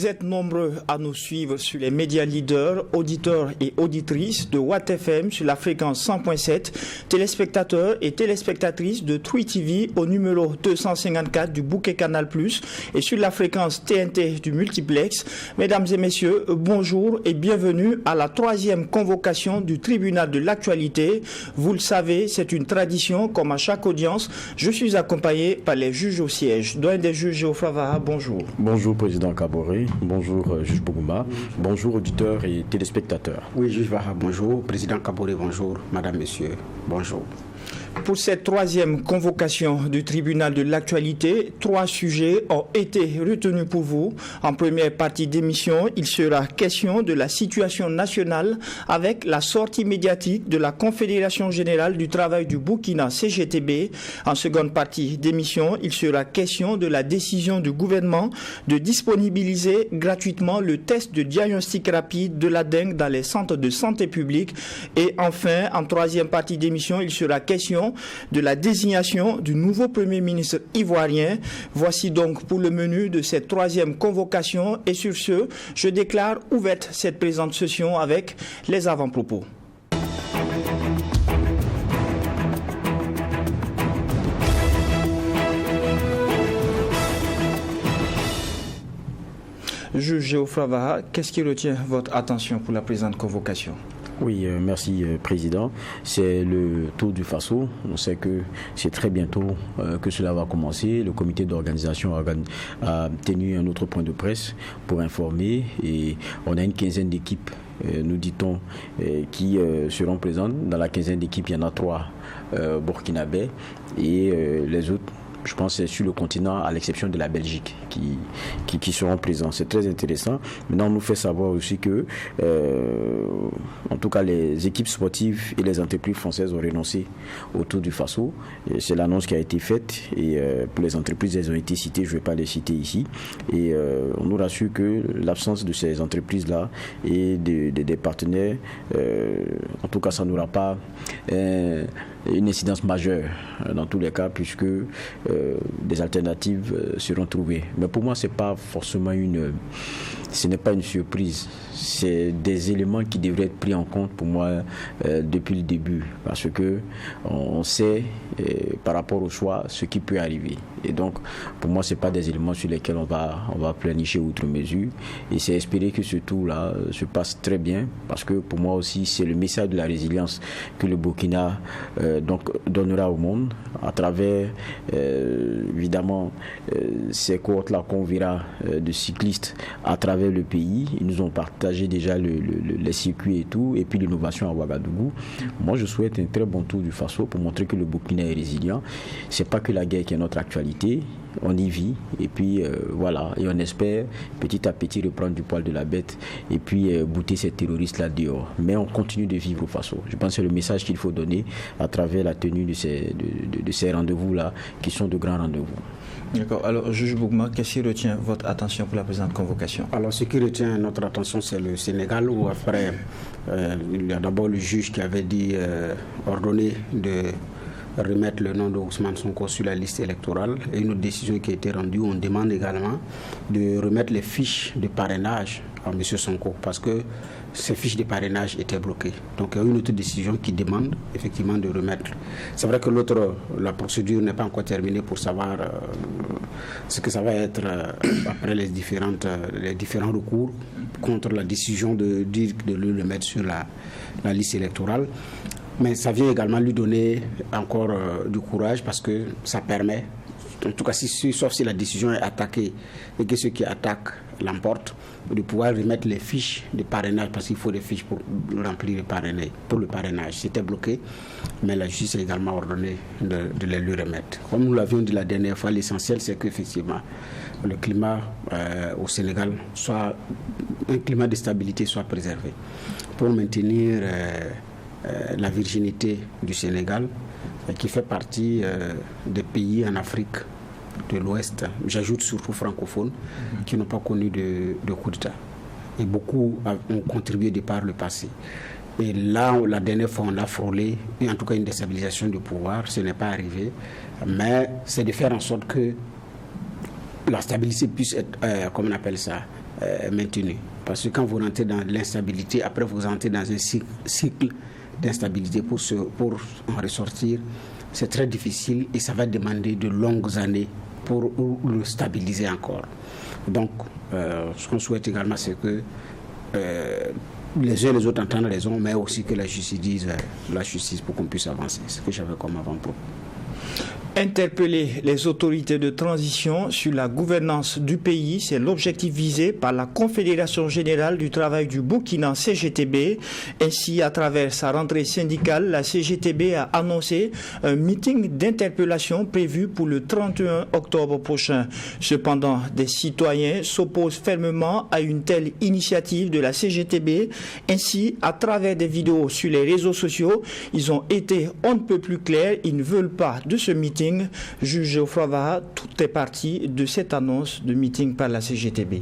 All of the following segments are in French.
Vous êtes nombreux à nous suivre sur les médias leaders, auditeurs et auditrices de Watt FM sur la fréquence 100.7, téléspectateurs et téléspectatrices de True TV au numéro 254 du bouquet Canal+, et sur la fréquence TNT du multiplex. Mesdames et messieurs, bonjour et bienvenue à la 3e convocation du tribunal de l'actualité. Vous le savez, c'est une tradition, comme à chaque audience. Je suis accompagné par les juges au siège. Doyen des juges Geoffroy Vaha, bonjour. Bonjour Président Kaboré, bonjour juge Bougouma, bonjour auditeurs et téléspectateurs. Oui, juge Vaha, bonjour. Président Kaboré, bonjour. Madame, Monsieur, bonjour. Pour cette 3e convocation du tribunal de l'actualité, 3 sujets ont été retenus pour vous. En première partie d'émission, il sera question de la situation nationale avec la sortie médiatique de la Confédération générale du travail du Burkina CGTB. En seconde partie d'émission, il sera question de la décision du gouvernement de disponibiliser gratuitement le test de diagnostic rapide de la dengue dans les centres de santé publique. Et enfin, en 3e partie d'émission, il sera question de la désignation du nouveau Premier ministre ivoirien. Voici donc pour le menu de cette 3e convocation. Et sur ce, je déclare ouverte cette présente session avec les avant-propos. Juge Geoffroy Vaha, qu'est-ce qui retient votre attention pour la présente convocation ? Oui, merci Président. C'est le Tour du Faso. On sait que c'est très bientôt que cela va commencer. Le comité d'organisation a tenu un autre point de presse pour informer et on a une quinzaine d'équipes, nous dit-on, qui seront présentes. Dans la quinzaine d'équipes, il y en a 3 burkinabés et les autres, je pense, c'est sur le continent, à l'exception de la Belgique, qui seront présents. C'est très intéressant. Maintenant, on nous fait savoir aussi que, en tout cas, les équipes sportives et les entreprises françaises ont renoncé au Tour du Faso. C'est l'annonce qui a été faite. Et pour les entreprises, elles ont été citées. Je ne vais pas les citer ici. Et on nous rassure que l'absence de ces entreprises-là et des partenaires, en tout cas, ça n'aura pas une incidence majeure dans tous les cas, puisque des alternatives seront trouvées. Mais pour moi, ce n'est pas une surprise. C'est des éléments qui devraient être pris en compte pour moi depuis le début, parce que on sait par rapport au choix ce qui peut arriver. Et donc, pour moi, ce n'est pas des éléments sur lesquels on va planifier outre mesure. Et c'est espérer que ce tour-là se passe très bien, parce que pour moi aussi, c'est le message de la résilience que le Burkina donc donnera au monde à travers évidemment ces cohortes-là qu'on verra de cyclistes à travers le pays. Ils nous ont partagé déjà les circuits et tout, et puis l'innovation à Ouagadougou. Moi, je souhaite un très bon tour du Faso pour montrer que le Burkina est résilient. C'est pas que la guerre qui est notre actualité. On y vit et puis voilà, et on espère petit à petit reprendre du poil de la bête et puis bouter ces terroristes-là dehors. Mais on continue de vivre au Faso. Je pense que c'est le message qu'il faut donner à travers la tenue de ces rendez-vous-là qui sont de grands rendez-vous. D'accord. Alors, juge Bougouma, qu'est-ce qui retient votre attention pour la présente convocation ? Alors, ce qui retient notre attention, c'est le Sénégal, où après, il y a d'abord le juge qui avait dit ordonner de remettre le nom de Ousmane Sonko sur la liste électorale, et une autre décision qui a été rendue. On demande également de remettre les fiches de parrainage à M. Sonko, parce que ces fiches de parrainage étaient bloquées. Donc il y a une autre décision qui demande effectivement de remettre. C'est vrai que la procédure n'est pas encore terminée pour savoir ce que ça va être après les différents recours contre la décision de dire de le mettre sur la liste électorale. Mais ça vient également lui donner encore du courage, parce que ça permet, en tout cas sauf si la décision est attaquée et que ceux qui attaquent l'emportent, de pouvoir remettre les fiches de parrainage, parce qu'il faut des fiches pour remplir le parrainage. C'était bloqué, mais la justice a également ordonné de les lui remettre. Comme nous l'avions dit la dernière fois, l'essentiel c'est qu'effectivement le climat au Sénégal soit un climat de stabilité soit préservé pour maintenir la virginité du Sénégal, qui fait partie des pays en Afrique de l'Ouest, j'ajoute surtout francophones, qui n'ont pas connu de coup d'État. Et beaucoup ont contribué de par le passé. Et là, la dernière fois, on a frôlé, et en tout cas une déstabilisation du pouvoir, ce n'est pas arrivé, mais c'est de faire en sorte que la stabilité puisse être, comment on appelle ça, maintenu. Parce que quand vous rentrez dans l'instabilité, après vous entrez dans un cycle d'instabilité pour en ressortir. C'est très difficile et ça va demander de longues années pour le stabiliser encore. Donc, ce qu'on souhaite également, c'est que les uns et les autres entendent raison, mais aussi que la justice dise la justice pour qu'on puisse avancer. C'est ce que j'avais comme avant-propos. Interpeller les autorités de transition sur la gouvernance du pays, c'est l'objectif visé par la Confédération Générale du Travail du Burkina, CGTB. Ainsi, à travers sa rentrée syndicale, la CGTB a annoncé un meeting d'interpellation prévu pour le 31 octobre prochain. Cependant, des citoyens s'opposent fermement à une telle initiative de la CGTB. Ainsi, à travers des vidéos sur les réseaux sociaux, ils ont été on ne peut plus clairs, ils ne veulent pas de ce meeting. Juge Geoffroy Vaha, tout est parti de cette annonce de meeting par la CGTB.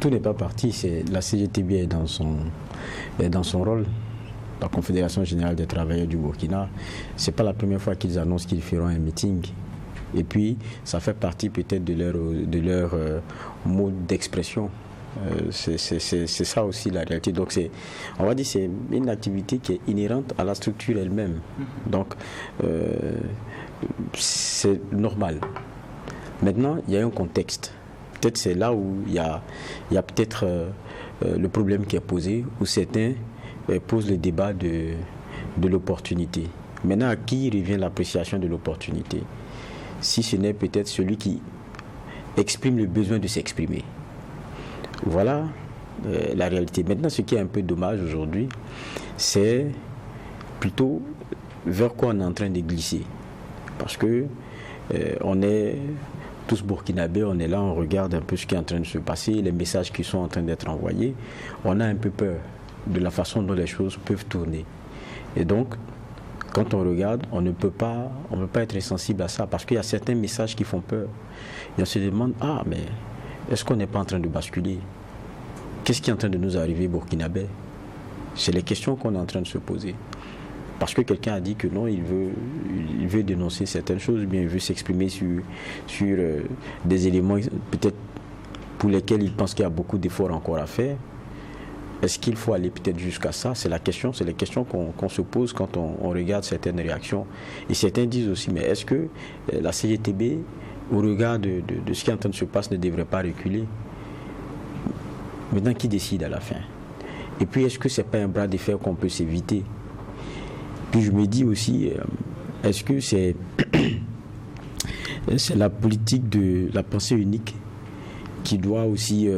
Tout n'est pas parti. La CGTB est dans son rôle. La Confédération Générale des Travailleurs du Burkina, ce n'est pas la première fois qu'ils annoncent qu'ils feront un meeting. Et puis, ça fait partie peut-être de leur mode d'expression. C'est ça aussi la réalité. Donc on va dire c'est une activité qui est inhérente à la structure elle-même. Donc c'est normal. Maintenant, il y a un contexte. Peut-être c'est là où il y a peut-être le problème qui est posé, où certains posent le débat de l'opportunité. Maintenant, à qui revient l'appréciation de l'opportunité? Si ce n'est peut-être celui qui exprime le besoin de s'exprimer. Voilà la réalité. Maintenant, ce qui est un peu dommage aujourd'hui, c'est plutôt vers quoi on est en train de glisser. Parce que on est tous burkinabés, on est là, on regarde un peu ce qui est en train de se passer, les messages qui sont en train d'être envoyés. On a un peu peur de la façon dont les choses peuvent tourner. Et donc, quand on regarde, on ne peut pas être insensible à ça, parce qu'il y a certains messages qui font peur. Et on se demande, mais est-ce qu'on n'est pas en train de basculer? Qu'est-ce qui est en train de nous arriver, burkinabé? C'est les questions qu'on est en train de se poser. Parce que quelqu'un a dit que non, il veut dénoncer certaines choses, bien il veut s'exprimer sur des éléments peut-être pour lesquels il pense qu'il y a beaucoup d'efforts encore à faire. Est-ce qu'il faut aller peut-être jusqu'à ça? C'est les questions qu'on se pose quand on regarde certaines réactions. Et certains disent aussi, mais est-ce que la CGTB, au regard de ce qui est en train de se passer, ne devrait pas reculer? Maintenant, qui décide à la fin? Et puis, est-ce que ce n'est pas un bras de fer qu'on peut s'éviter? Puis je me dis aussi, est-ce que c'est la politique de la pensée unique qui doit aussi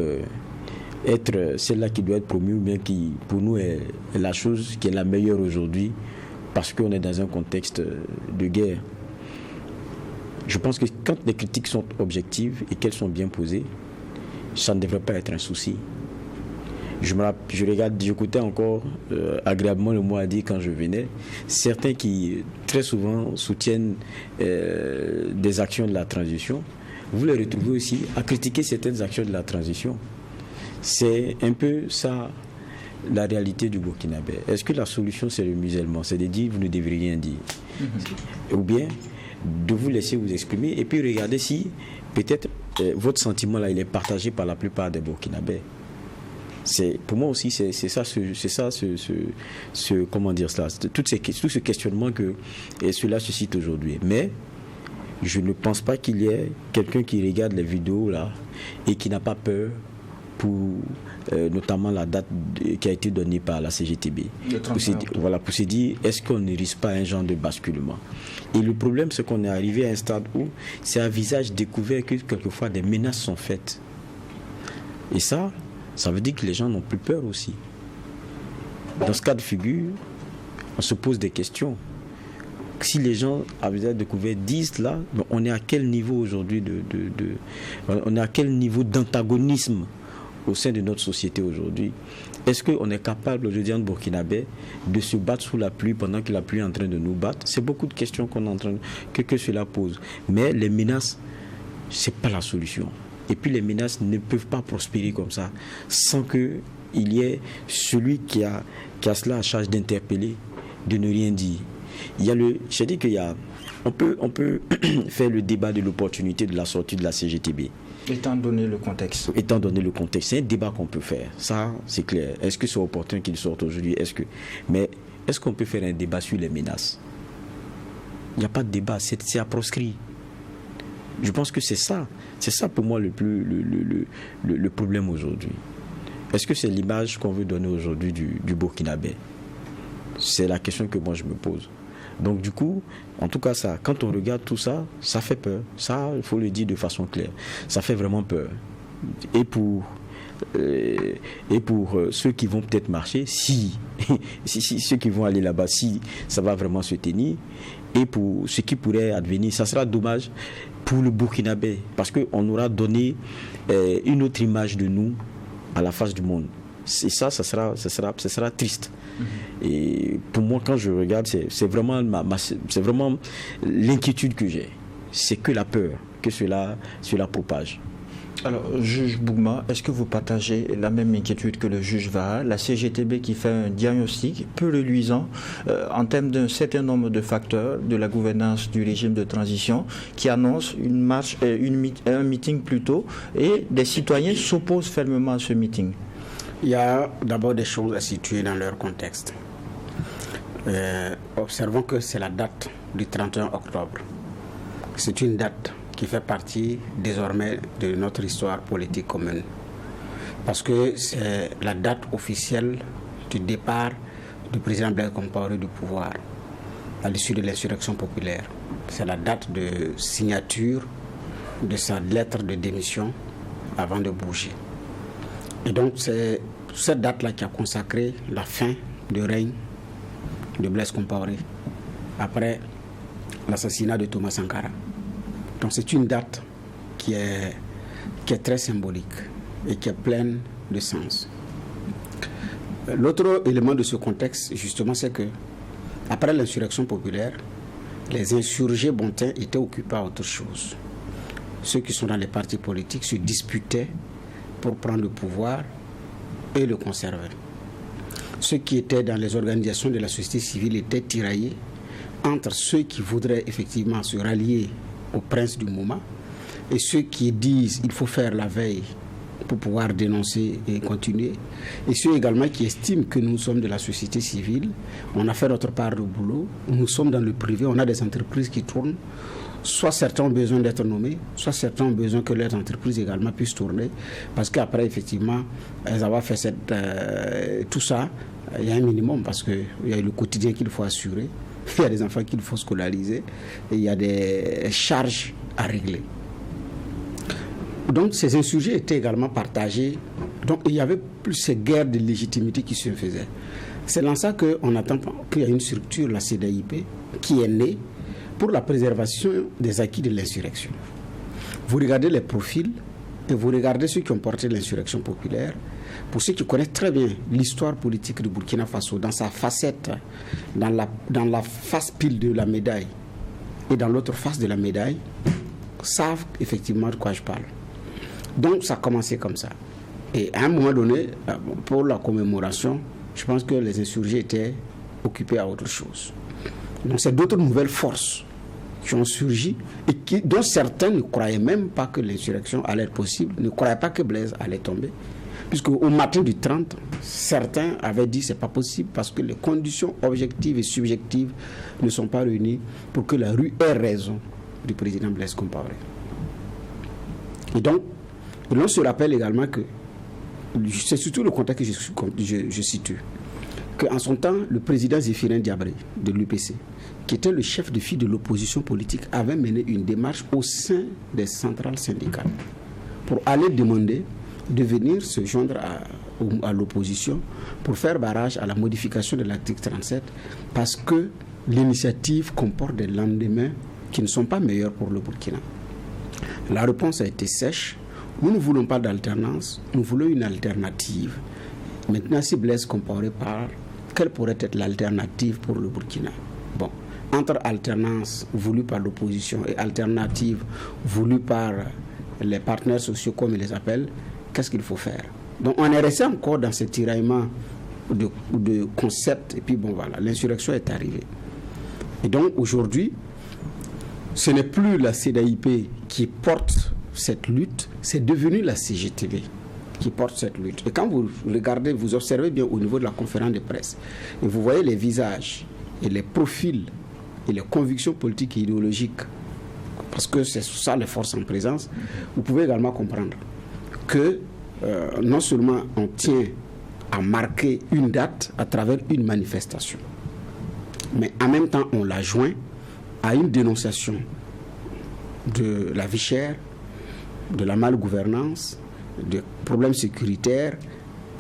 être celle-là qui doit être promue, ou bien qui, pour nous, est la chose qui est la meilleure aujourd'hui, parce qu'on est dans un contexte de guerre? Je pense que quand les critiques sont objectives et qu'elles sont bien posées, ça ne devrait pas être un souci. J'écoutais encore agréablement le mot à dire quand je venais, certains qui très souvent soutiennent des actions de la transition, vous les retrouvez aussi à critiquer certaines actions de la transition. C'est un peu ça la réalité du burkinabé. Est-ce que la solution c'est le musellement? C'est de dire vous ne devez rien dire. Ou bien de vous laisser vous exprimer et puis regarder si peut-être votre sentiment là il est partagé par la plupart des burkinabés. Pour moi aussi c'est ça comment dire cela, tout ce questionnement que cela suscite aujourd'hui. Mais je ne pense pas qu'il y ait quelqu'un qui regarde les vidéos là et qui n'a pas peur pour notamment la date qui a été donnée par la CGTB pour se dire est-ce qu'on ne risque pas un genre de basculement. Et le problème c'est qu'on est arrivé à un stade où c'est à visage découvert que quelquefois des menaces sont faites, et ça veut dire que les gens n'ont plus peur aussi. Dans ce cas de figure, on se pose des questions. Si les gens à visage découvert disent là, on est à quel niveau aujourd'hui on est à quel niveau d'antagonisme au sein de notre société aujourd'hui? Est-ce qu'on est capable aujourd'hui en burkinabé de se battre sous la pluie pendant que la pluie est en train de nous battre? C'est beaucoup de questions que cela pose. Mais les menaces, c'est pas la solution. Et puis les menaces ne peuvent pas prospérer comme ça sans qu'il y ait celui qui a cela à charge d'interpeller, de ne rien dire. J'ai dit on peut faire le débat de l'opportunité de la sortie de la CGTB. Étant donné le contexte. C'est un débat qu'on peut faire. Ça, c'est clair. Est-ce que c'est opportun qu'il sorte aujourd'hui? Mais est-ce qu'on peut faire un débat sur les menaces? Il n'y a pas de débat. C'est à proscrit. Je pense que c'est ça. C'est ça pour moi le problème aujourd'hui. Est-ce que c'est l'image qu'on veut donner aujourd'hui du Burkinabé? C'est la question que moi je me pose. Donc du coup, en tout cas ça, quand on regarde tout ça, ça fait peur. Ça, il faut le dire de façon claire. Ça fait vraiment peur. Et pour ceux qui vont peut-être marcher, si ceux qui vont aller là-bas, si ça va vraiment se tenir, et pour ce qui pourrait advenir, ça sera dommage pour le Burkinabé, parce qu'on aura donné une autre image de nous à la face du monde. Et ça sera triste. Et pour moi, quand je regarde, c'est vraiment l'inquiétude que j'ai. C'est que la peur que cela propage. Alors, juge Bougma, est-ce que vous partagez la même inquiétude que le juge Vaha? La CGTB qui fait un diagnostic peu reluisant en termes d'un certain nombre de facteurs de la gouvernance du régime de transition, qui annonce une marche, un meeting plutôt, et des citoyens s'opposent fermement à ce meeting. Il y a d'abord des choses à situer dans leur contexte. Observons que c'est la date du 31 octobre. C'est une date qui fait partie désormais de notre histoire politique commune. Parce que c'est la date officielle du départ du président Blaise Compaoré du pouvoir à l'issue de l'insurrection populaire. C'est la date de signature de sa lettre de démission avant de bouger. Et donc c'est cette date-là qui a consacré la fin du règne de Blaise Compaoré après l'assassinat de Thomas Sankara. Donc c'est une date qui est très symbolique et qui est pleine de sens. L'autre élément de ce contexte, justement, c'est que après l'insurrection populaire, les insurgés bontins étaient occupés à autre chose. Ceux qui sont dans les partis politiques se disputaient pour prendre le pouvoir et le conserver. Ceux qui étaient dans les organisations de la société civile étaient tiraillés entre ceux qui voudraient effectivement se rallier au prince du moment et ceux qui disent qu'il faut faire la veille pour pouvoir dénoncer et continuer, et ceux également qui estiment que nous sommes de la société civile, on a fait notre part de boulot, nous sommes dans le privé, on a des entreprises qui tournent, soit certains ont besoin d'être nommés, soit certains ont besoin que leurs entreprises également puissent tourner, parce qu'après effectivement, elles avaient fait tout ça, il y a un minimum, parce qu'il y a le quotidien qu'il faut assurer, il y a des enfants qu'il faut scolariser, et il y a des charges à régler. Donc ces insurgés étaient également partagés. Donc il y avait plus ces guerres de légitimité qui se faisaient. C'est dans ça qu'on attend qu'il y a une structure, la CDIP, qui est née pour la préservation des acquis de l'insurrection. Vous regardez les profils et vous regardez ceux qui ont porté l'insurrection populaire. Pour ceux qui connaissent très bien l'histoire politique du Burkina Faso, dans sa facette, dans la face pile de la médaille et dans l'autre face de la médaille, savent effectivement de quoi je parle. Donc ça a commencé comme ça. Et à un moment donné, pour la commémoration, je pense que les insurgés étaient occupés à autre chose. Donc c'est d'autres nouvelles forces qui ont surgi et dont certains ne croyaient même pas que l'insurrection allait être possible, ne croyaient pas que Blaise allait tomber. Puisque au matin du 30, certains avaient dit que ce n'est pas possible parce que les conditions objectives et subjectives ne sont pas réunies pour que la rue ait raison du président Blaise Compaoré. Et donc, l'on se rappelle également que, c'est surtout le contexte que je situe, qu'en son temps, le président Zéphirin Diabré de l'UPC, qui était le chef de file de l'opposition politique, avait mené une démarche au sein des centrales syndicales pour aller demander de venir se joindre à l'opposition pour faire barrage à la modification de l'article 37 parce que l'initiative comporte des lendemains qui ne sont pas meilleurs pour le Burkina. La réponse a été sèche. Nous ne voulons pas d'alternance, nous voulons une alternative. Maintenant, si Blaise Compaoré parle, quelle pourrait être l'alternative pour le Burkina? Bon, entre alternance voulue par l'opposition et alternative voulue par les partenaires sociaux, comme ils les appellent, qu'est-ce qu'il faut faire? Donc on est resté encore dans ce tiraillement de concepts, et puis bon voilà, l'insurrection est arrivée. Et donc aujourd'hui, ce n'est plus la CEDAIP qui porte cette lutte, c'est devenu la CGTB qui porte cette lutte. Et quand vous regardez, vous observez bien au niveau de la conférence de presse, et vous voyez les visages et les profils et les convictions politiques et idéologiques, parce que c'est ça les forces en présence, vous pouvez également comprendre que non seulement on tient à marquer une date à travers une manifestation, mais en même temps on la joint à une dénonciation de la vie chère, de la malgouvernance, des problèmes sécuritaires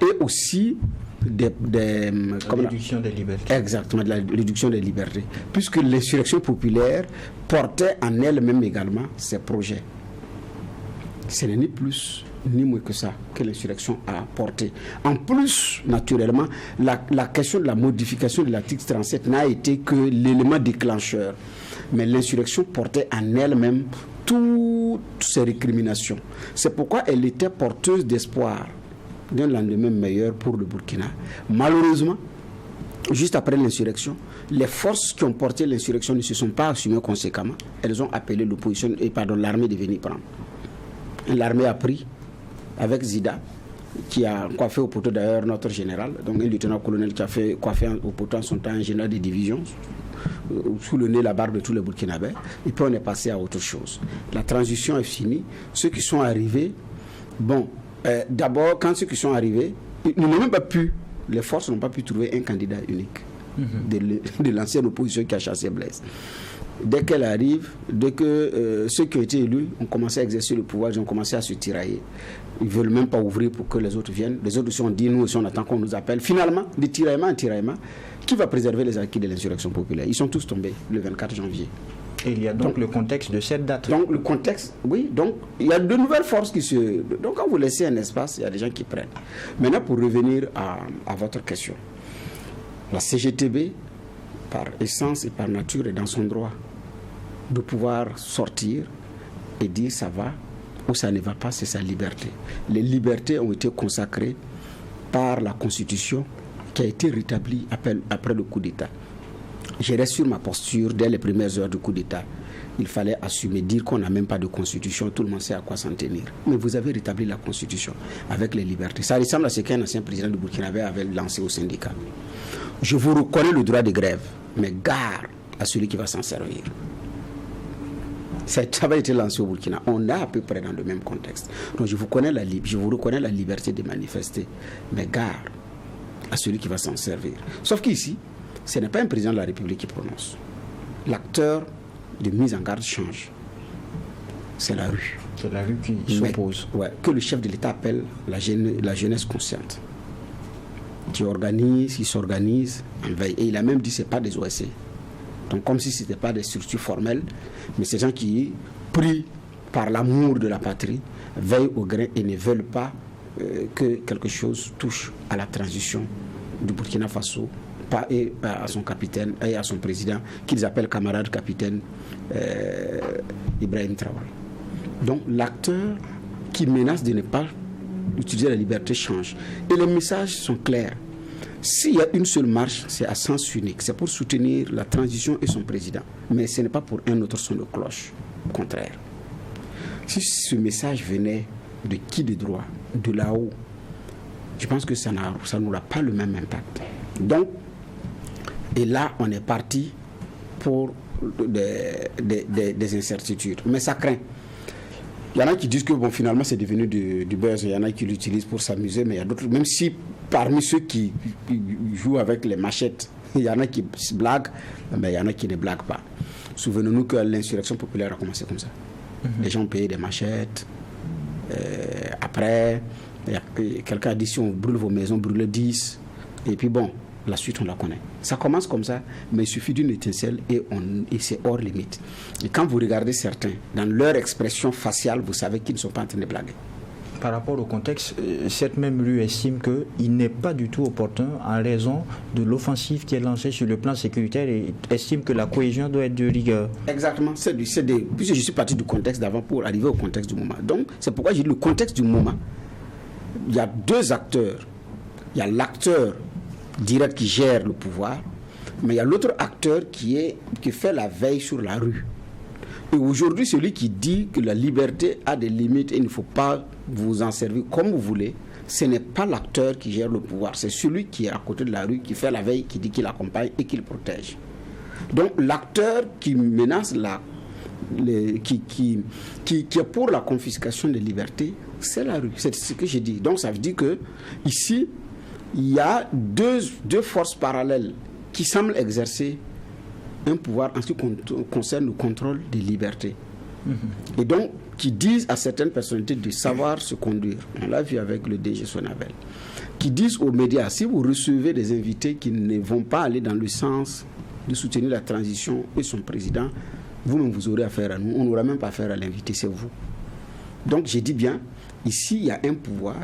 et aussi la réduction des libertés. Exactement, de la réduction des libertés. Puisque l'insurrection populaire portait en elle-même également ses projets. Ce n'est ni plus ni moins que ça que l'insurrection a porté. En plus, naturellement, la question de la modification de l'article 37 n'a été que l'élément déclencheur. Mais l'insurrection portait en elle-même toutes ces récriminations. C'est pourquoi elle était porteuse d'espoir d'un lendemain meilleur pour le Burkina. Malheureusement, juste après l'insurrection, les forces qui ont porté l'insurrection ne se sont pas assumées conséquemment. Elles ont appelé l'armée de venir prendre. L'armée a pris avec Zida, qui a coiffé au poteau d'ailleurs notre général, donc un lieutenant-colonel qui a fait coiffer au poteau en son temps un général de division, sous le nez la barbe de tous les Burkinabés, et puis on est passé à autre chose. La transition est finie. Ceux qui sont arrivés, d'abord, quand ceux qui sont arrivés, ils n'ont même pas pu, les forces n'ont pas pu trouver un candidat unique de l'ancienne opposition qui a chassé Blaise. Dès qu'elle arrive, dès que ceux qui ont été élus ont commencé à exercer le pouvoir, ils ont commencé à se tirailler. Ils ne veulent même pas ouvrir pour que les autres viennent. Les autres aussi ont dit, nous aussi on attend qu'on nous appelle. Finalement, de tiraillement en tiraillement, qui va préserver les acquis de l'insurrection populaire? Ils sont tous tombés le 24 janvier. Et il y a donc le contexte de cette date. Donc le contexte, oui, donc il y a de nouvelles forces qui se... Donc quand vous laissez un espace, il y a des gens qui prennent. Maintenant, pour revenir à votre question, la CGTB, par essence et par nature, est dans son droit de pouvoir sortir et dire ça va ou ça ne va pas, c'est sa liberté. Les libertés ont été consacrées par la Constitution qui a été rétablie après le coup d'État. Je reste sur ma posture dès les premières heures du coup d'État. Il fallait assumer, dire qu'on n'a même pas de constitution, tout le monde sait à quoi s'en tenir. Mais vous avez rétabli la constitution avec les libertés. Ça ressemble à ce qu'un ancien président du Burkinabé avait lancé au syndicat. Je vous reconnais le droit de grève, mais gare à celui qui va s'en servir. Ça avait été lancé au Burkina. On est à peu près dans le même contexte. Donc je vous reconnais la liberté de manifester, mais gare à celui qui va s'en servir. Sauf qu'ici, ce n'est pas un président de la République qui prononce. L'acteur de mise en garde change. C'est la rue. C'est la rue qui s'oppose. Que le chef de l'État appelle la jeunesse consciente. Qui s'organise en veille. Et il a même dit que ce n'est pas des OSC. Donc comme si ce n'était pas des structures formelles, mais ces gens qui, pris par l'amour de la patrie, veillent au grain et ne veulent pas que quelque chose touche à la transition du Burkina Faso, et à son capitaine et à son président, qu'ils appellent camarade capitaine Ibrahim Traoré. Donc l'acteur qui menace de ne pas utiliser la liberté change. Et les messages sont clairs. S'il y a une seule marche, c'est à sens unique. C'est pour soutenir la transition et son président. Mais ce n'est pas pour un autre son de cloche. Au contraire. Si ce message venait de qui de droit, de là-haut, je pense que ça n'aura pas le même impact. Donc, et là, on est parti pour des incertitudes. Mais ça craint. Il y en a qui disent que finalement c'est devenu du buzz, il y en a qui l'utilisent pour s'amuser, mais il y a d'autres, même si parmi ceux qui jouent avec les machettes, il y en a qui se blaguent, mais il y en a qui ne blaguent pas. Souvenons-nous que l'insurrection populaire a commencé comme ça. Les gens payaient des machettes, après, quelqu'un a dit si on brûle vos maisons, brûlez 10, et puis bon, la suite on la connaît. Ça commence comme ça, mais il suffit d'une étincelle et c'est hors limite. Et quand vous regardez certains, dans leur expression faciale, vous savez qu'ils ne sont pas en train de blaguer. Par rapport au contexte, cette même rue estime qu'il n'est pas du tout opportun en raison de l'offensive qui est lancée sur le plan sécuritaire et estime que la cohésion doit être de rigueur. Exactement. Puisque je suis parti du contexte d'avant pour arriver au contexte du moment. Donc, c'est pourquoi j'ai dit le contexte du moment. Il y a deux acteurs. Il y a l'acteur direct qui gère le pouvoir Mais il y a l'autre acteur qui fait la veille sur la rue. Et aujourd'hui, celui qui dit que la liberté a des limites et il ne faut pas vous en servir comme vous voulez, ce n'est pas l'acteur qui gère le pouvoir, c'est celui qui est à côté de la rue, qui fait la veille, qui dit qu'il accompagne et qu'il protège. Donc l'acteur qui menace qui est pour la confiscation des libertés, c'est la rue. C'est ce que j'ai dit. Donc ça veut dire que ici, il y a deux forces parallèles qui semblent exercer un pouvoir en ce qui concerne le contrôle des libertés. Et donc, qui disent à certaines personnalités de savoir se conduire. On l'a vu avec le DG Sonavel. Qui disent aux médias, si vous recevez des invités qui ne vont pas aller dans le sens de soutenir la transition et son président, vous-même vous aurez affaire à nous. On n'aura même pas affaire à l'invité, c'est vous. Donc, j'ai dit bien, ici, il y a un pouvoir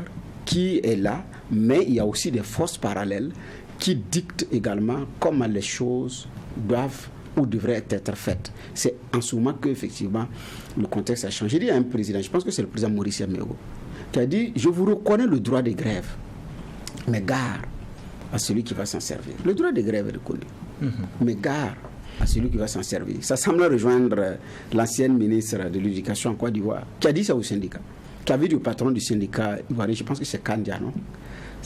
qui est là, mais il y a aussi des forces parallèles qui dictent également comment les choses doivent ou devraient être faites. C'est en ce moment qu'effectivement le contexte a changé. J'ai dit à un président, je pense que c'est le président Maurice Yaméo, qui a dit, je vous reconnais le droit de grève, mais gare à celui qui va s'en servir. Le droit de grève est reconnu, mais gare à celui qui va s'en servir. Ça semble rejoindre l'ancienne ministre de l'Éducation en Côte d'Ivoire, qui a dit ça au syndicat, qui avait dit au patron du syndicat ivoirien, je pense que c'est Kandia, non?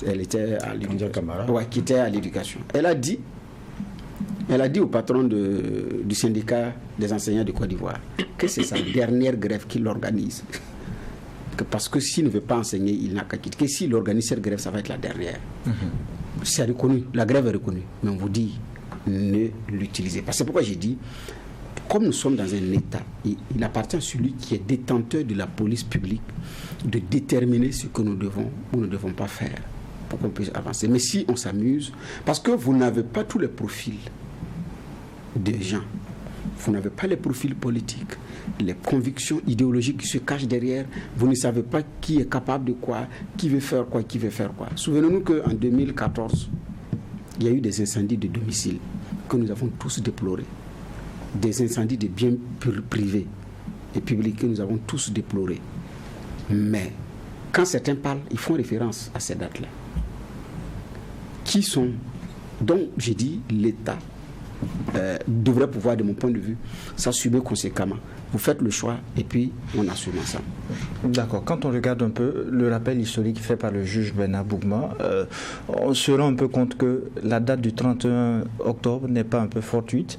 Elle était à l'éducation. Ouais, qui était à l'éducation. Elle a dit au patron du syndicat des enseignants de Côte d'Ivoire que c'est sa dernière grève qu'il organise. Parce que s'il ne veut pas enseigner, il n'a qu'à quitter. Que s'il organise cette grève, ça va être la dernière. C'est reconnu, la grève est reconnue. Mais on vous dit, ne l'utilisez pas. C'est pourquoi j'ai dit, comme nous sommes dans un État, il appartient à celui qui est détenteur de la police publique de déterminer ce que nous devons ou ne devons pas faire pour qu'on puisse avancer. Mais si on s'amuse, parce que vous n'avez pas tous les profils des gens, vous n'avez pas les profils politiques, les convictions idéologiques qui se cachent derrière, vous ne savez pas qui est capable de quoi, qui veut faire quoi, qui veut faire quoi. Souvenez-nous qu'en 2014, il y a eu des incendies de domicile que nous avons tous déplorés. Des incendies de biens privés et publics que nous avons tous déplorés. Mais quand certains parlent, ils font référence à ces dates-là. Qui sont... Donc, j'ai dit, l'État devrait pouvoir, de mon point de vue, s'assumer conséquemment. Vous faites le choix et puis on assume ensemble. D'accord. Quand on regarde un peu le rappel historique fait par le juge Bernard Bougma, on se rend un peu compte que la date du 31 octobre n'est pas un peu fortuite,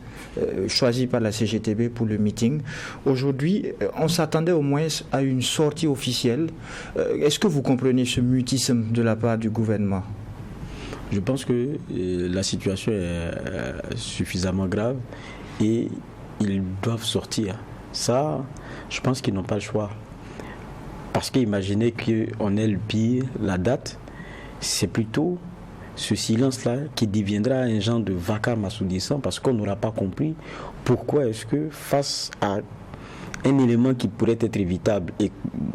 choisie par la CGTB pour le meeting. Aujourd'hui, on s'attendait au moins à une sortie officielle. Est-ce que vous comprenez ce mutisme de la part du gouvernement ? Je pense que la situation est suffisamment grave et ils doivent sortir. Ça, je pense qu'ils n'ont pas le choix. Parce qu'imaginez qu'on ait le pire, la date, c'est plutôt ce silence-là qui deviendra un genre de vacarme assourdissant parce qu'on n'aura pas compris pourquoi est-ce que face à un élément qui pourrait être évitable et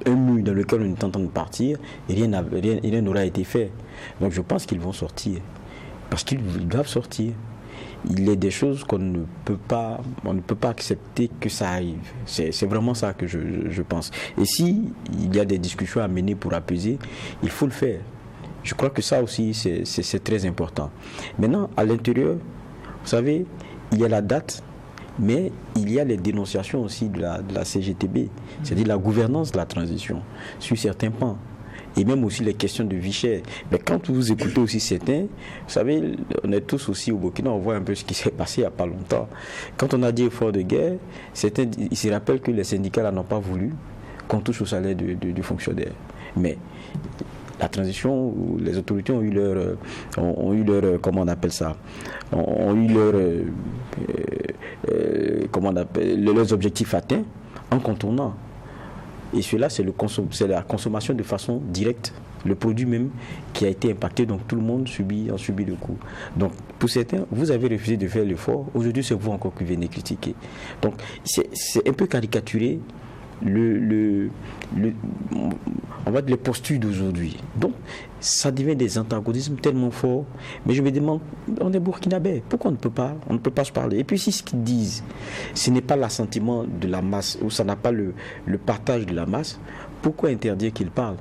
un mur dans lequel on est en train de partir, rien n'aura été fait. Donc je pense qu'ils vont sortir. Parce qu'ils doivent sortir. Il y a des choses on ne peut pas accepter que ça arrive. C'est vraiment ça que je pense. Et si il y a des discussions à mener pour apaiser, il faut le faire. Je crois que ça aussi, c'est très important. Maintenant, à l'intérieur, vous savez, il y a la date, mais il y a les dénonciations aussi de la CGTB, c'est-à-dire la gouvernance de la transition, sur certains pans. Et même aussi les questions de vie chère. Mais quand vous écoutez aussi certains, vous savez, on est tous aussi au Burkina, on voit un peu ce qui s'est passé il n'y a pas longtemps. Quand on a dit effort de guerre, certains, ils se rappellent que les syndicats là n'ont pas voulu qu'on touche au salaire du fonctionnaire. Mais la transition, les autorités ont eu leur comment on appelle ça, ont eu leurs objectifs atteints en contournant. Et cela, c'est la consommation de façon directe. Le produit même qui a été impacté, donc tout le monde a subi le coup. Donc pour certains, vous avez refusé de faire l'effort. Aujourd'hui, c'est vous encore qui venez critiquer. Donc c'est un peu caricaturé on va dire les postures d'aujourd'hui. Donc ça devient des antagonismes tellement forts. Mais je me demande, on est burkinabé, pourquoi on ne peut pas se parler? Et puis si ce qu'ils disent, ce n'est pas l'assentiment de la masse, ou ça n'a pas le partage de la masse, pourquoi interdire qu'ils parlent?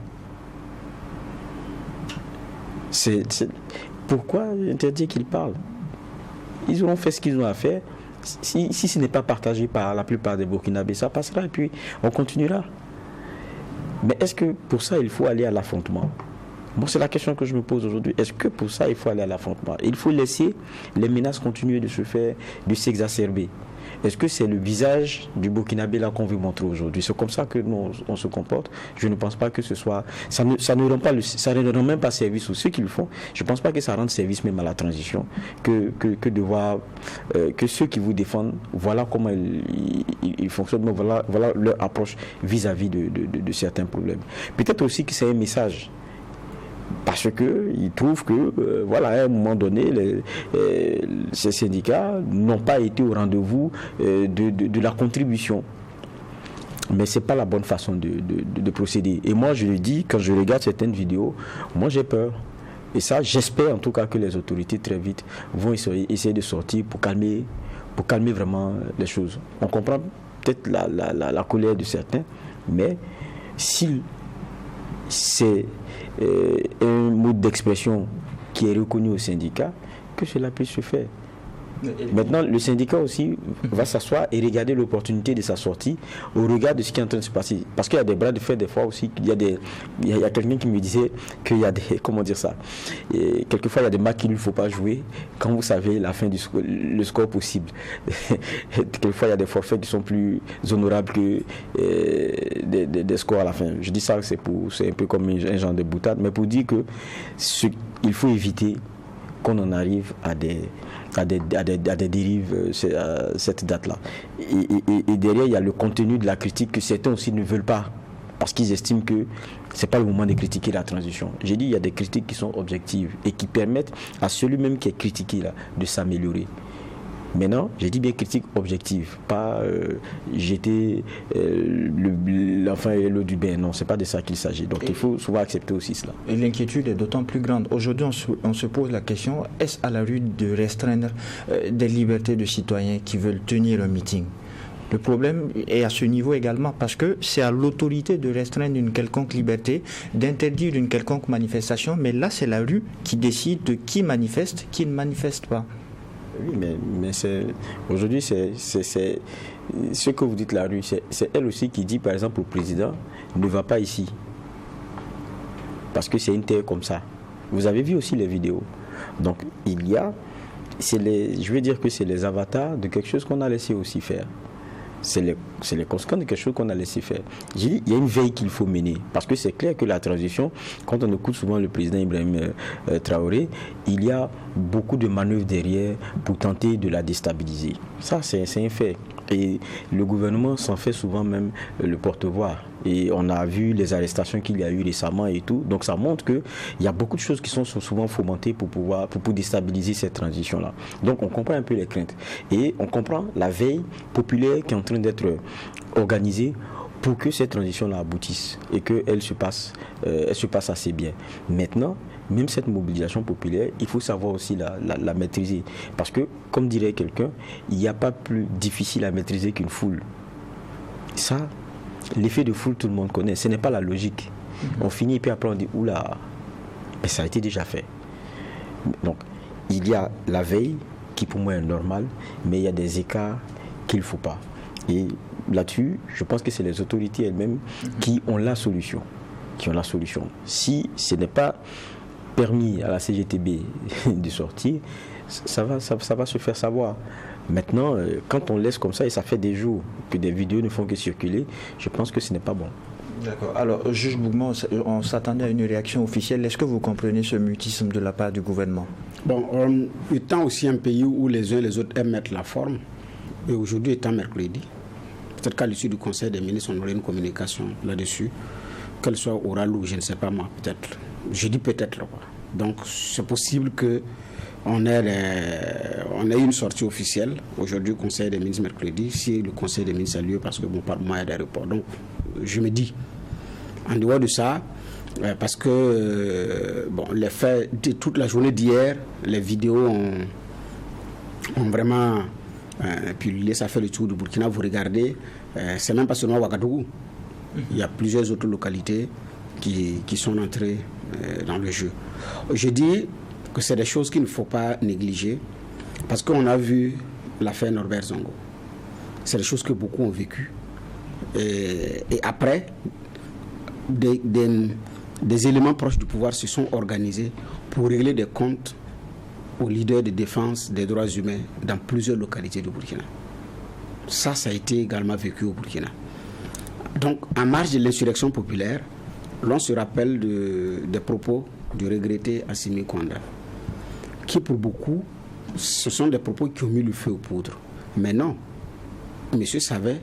Pourquoi interdire qu'ils parlent? ils auront fait ce qu'ils ont à faire. Si ce n'est pas partagé par la plupart des Burkinabés, ça passera et puis on continuera. Mais est-ce que pour ça, il faut aller à l'affrontement? Moi, c'est la question que je me pose aujourd'hui. Est-ce que pour ça, il faut aller à l'affrontement? Il faut laisser les menaces continuer de se faire, de s'exacerber. Est-ce que c'est le visage du Burkinabé là qu'on veut montrer aujourd'hui? C'est comme ça que nous, on se comporte. Je ne pense pas que ce soit... Ça ne rend même pas service aux ceux qui le font. Je ne pense pas que ça rende service même à la transition. Que de voir que ceux qui vous défendent, voilà comment ils fonctionnent, voilà leur approche vis-à-vis de certains problèmes. Peut-être aussi que c'est un message. Parce qu'ils trouvent que, voilà, à un moment donné, ces syndicats n'ont pas été au rendez-vous de la contribution. Mais ce n'est pas la bonne façon de procéder. Et moi, je le dis, quand je regarde certaines vidéos, moi j'ai peur. Et ça, j'espère en tout cas que les autorités très vite vont essayer de sortir pour calmer vraiment les choses. On comprend peut-être la colère de certains, mais si c'est un mode d'expression qui est reconnu au syndicat, que cela puisse se faire. Maintenant, le syndicat aussi va s'asseoir et regarder l'opportunité de sa sortie au regard de ce qui est en train de se passer. Parce qu'il y a des bras de fer des fois aussi. Il y a quelqu'un qui me disait qu'il y a des... Comment dire ça? Et quelquefois, il y a des matchs qu'il ne faut pas jouer quand vous savez la fin le score possible. Quelquefois, il y a des forfaits qui sont plus honorables que des scores à la fin. Je dis ça, c'est un peu comme un genre de boutade, mais pour dire que il faut éviter qu'on en arrive à des dérives à cette date-là. Et derrière, il y a le contenu de la critique que certains aussi ne veulent pas, parce qu'ils estiment que ce n'est pas le moment de critiquer la transition. J'ai dit, il y a des critiques qui sont objectives et qui permettent à celui-même qui est critiqué là, de s'améliorer. Maintenant, j'ai dit bien critique objective, pas jeter l'enfant et l'eau du bain. Non, c'est pas de ça qu'il s'agit. Donc il faut souvent accepter aussi cela. Et l'inquiétude est d'autant plus grande. Aujourd'hui, on se pose la question, est-ce à la rue de restreindre des libertés de citoyens qui veulent tenir un meeting? Le problème est à ce niveau également, parce que c'est à l'autorité de restreindre une quelconque liberté, d'interdire une quelconque manifestation, mais là c'est la rue qui décide de qui manifeste, qui ne manifeste pas. Oui, mais aujourd'hui, c'est ce que vous dites, la rue, c'est elle aussi qui dit, par exemple, au président, ne va pas ici. Parce que c'est une terre comme ça. Vous avez vu aussi les vidéos. Donc, je veux dire que c'est les avatars de quelque chose qu'on a laissé aussi faire. C'est les conséquences de quelque chose qu'on a laissé faire. J'ai dit, il y a une veille qu'il faut mener. Parce que c'est clair que la transition, quand on écoute souvent le président Ibrahim Traoré, il y a beaucoup de manœuvres derrière pour tenter de la déstabiliser. Ça, c'est un fait. Et le gouvernement s'en fait souvent même le porte-voix. Et on a vu les arrestations qu'il y a eu récemment et tout. Donc ça montre qu'il y a beaucoup de choses qui sont souvent fomentées pour déstabiliser cette transition-là. Donc on comprend un peu les craintes. Et on comprend la veille populaire qui est en train d'être organisée pour que cette transition-là aboutisse et qu'elle se passe assez bien. Maintenant, même cette mobilisation populaire, il faut savoir aussi la maîtriser. Parce que, comme dirait quelqu'un, il n'y a pas plus difficile à maîtriser qu'une foule. Ça, l'effet de foule, tout le monde connaît. Ce n'est pas la logique. On finit et puis après on dit, oula, mais ça a été déjà fait. Donc, il y a la veille, qui pour moi est normale, mais il y a des écarts qu'il ne faut pas. Et là-dessus, je pense que c'est les autorités elles-mêmes qui ont la solution. Si ce n'est pas permis à la CGTB de sortir, ça va se faire savoir. Maintenant, quand on laisse comme ça, et ça fait des jours que des vidéos ne font que circuler, je pense que ce n'est pas bon. D'accord. Alors, juge Bougma, on s'attendait à une réaction officielle. Est-ce que vous comprenez ce mutisme de la part du gouvernement? Bon, étant aussi un pays où les uns et les autres aiment mettre la forme, et aujourd'hui étant mercredi, peut-être qu'à l'issue du Conseil des ministres, on aurait une communication là-dessus, qu'elle soit orale ou je ne sais pas moi, peut-être. Je dis peut-être. Donc, c'est possible qu'on ait une sortie officielle aujourd'hui au Conseil des ministres mercredi, si le Conseil des ministres a lieu, parce que par moment il y a des reports. Donc, je me dis, en dehors de ça, parce que les faits de toute la journée d'hier, les vidéos ont vraiment puis ça fait le tour du Burkina. Vous regardez, c'est même pas seulement Ouagadougou. Il y a plusieurs autres localités qui sont entrées dans le jeu. Je dis que c'est des choses qu'il ne faut pas négliger. Parce qu'on a vu l'affaire Norbert Zongo. C'est des choses que beaucoup ont vécues. Et après, des éléments proches du pouvoir se sont organisés pour régler des comptes aux leaders de défense des droits humains dans plusieurs localités du Burkina. Ça a été également vécu au Burkina. Donc, en marge de l'insurrection populaire, l'on se rappelle des propos du regretté Assimi Goïta, qui pour beaucoup, ce sont des propos qui ont mis le feu aux poudres. Mais non, monsieur savait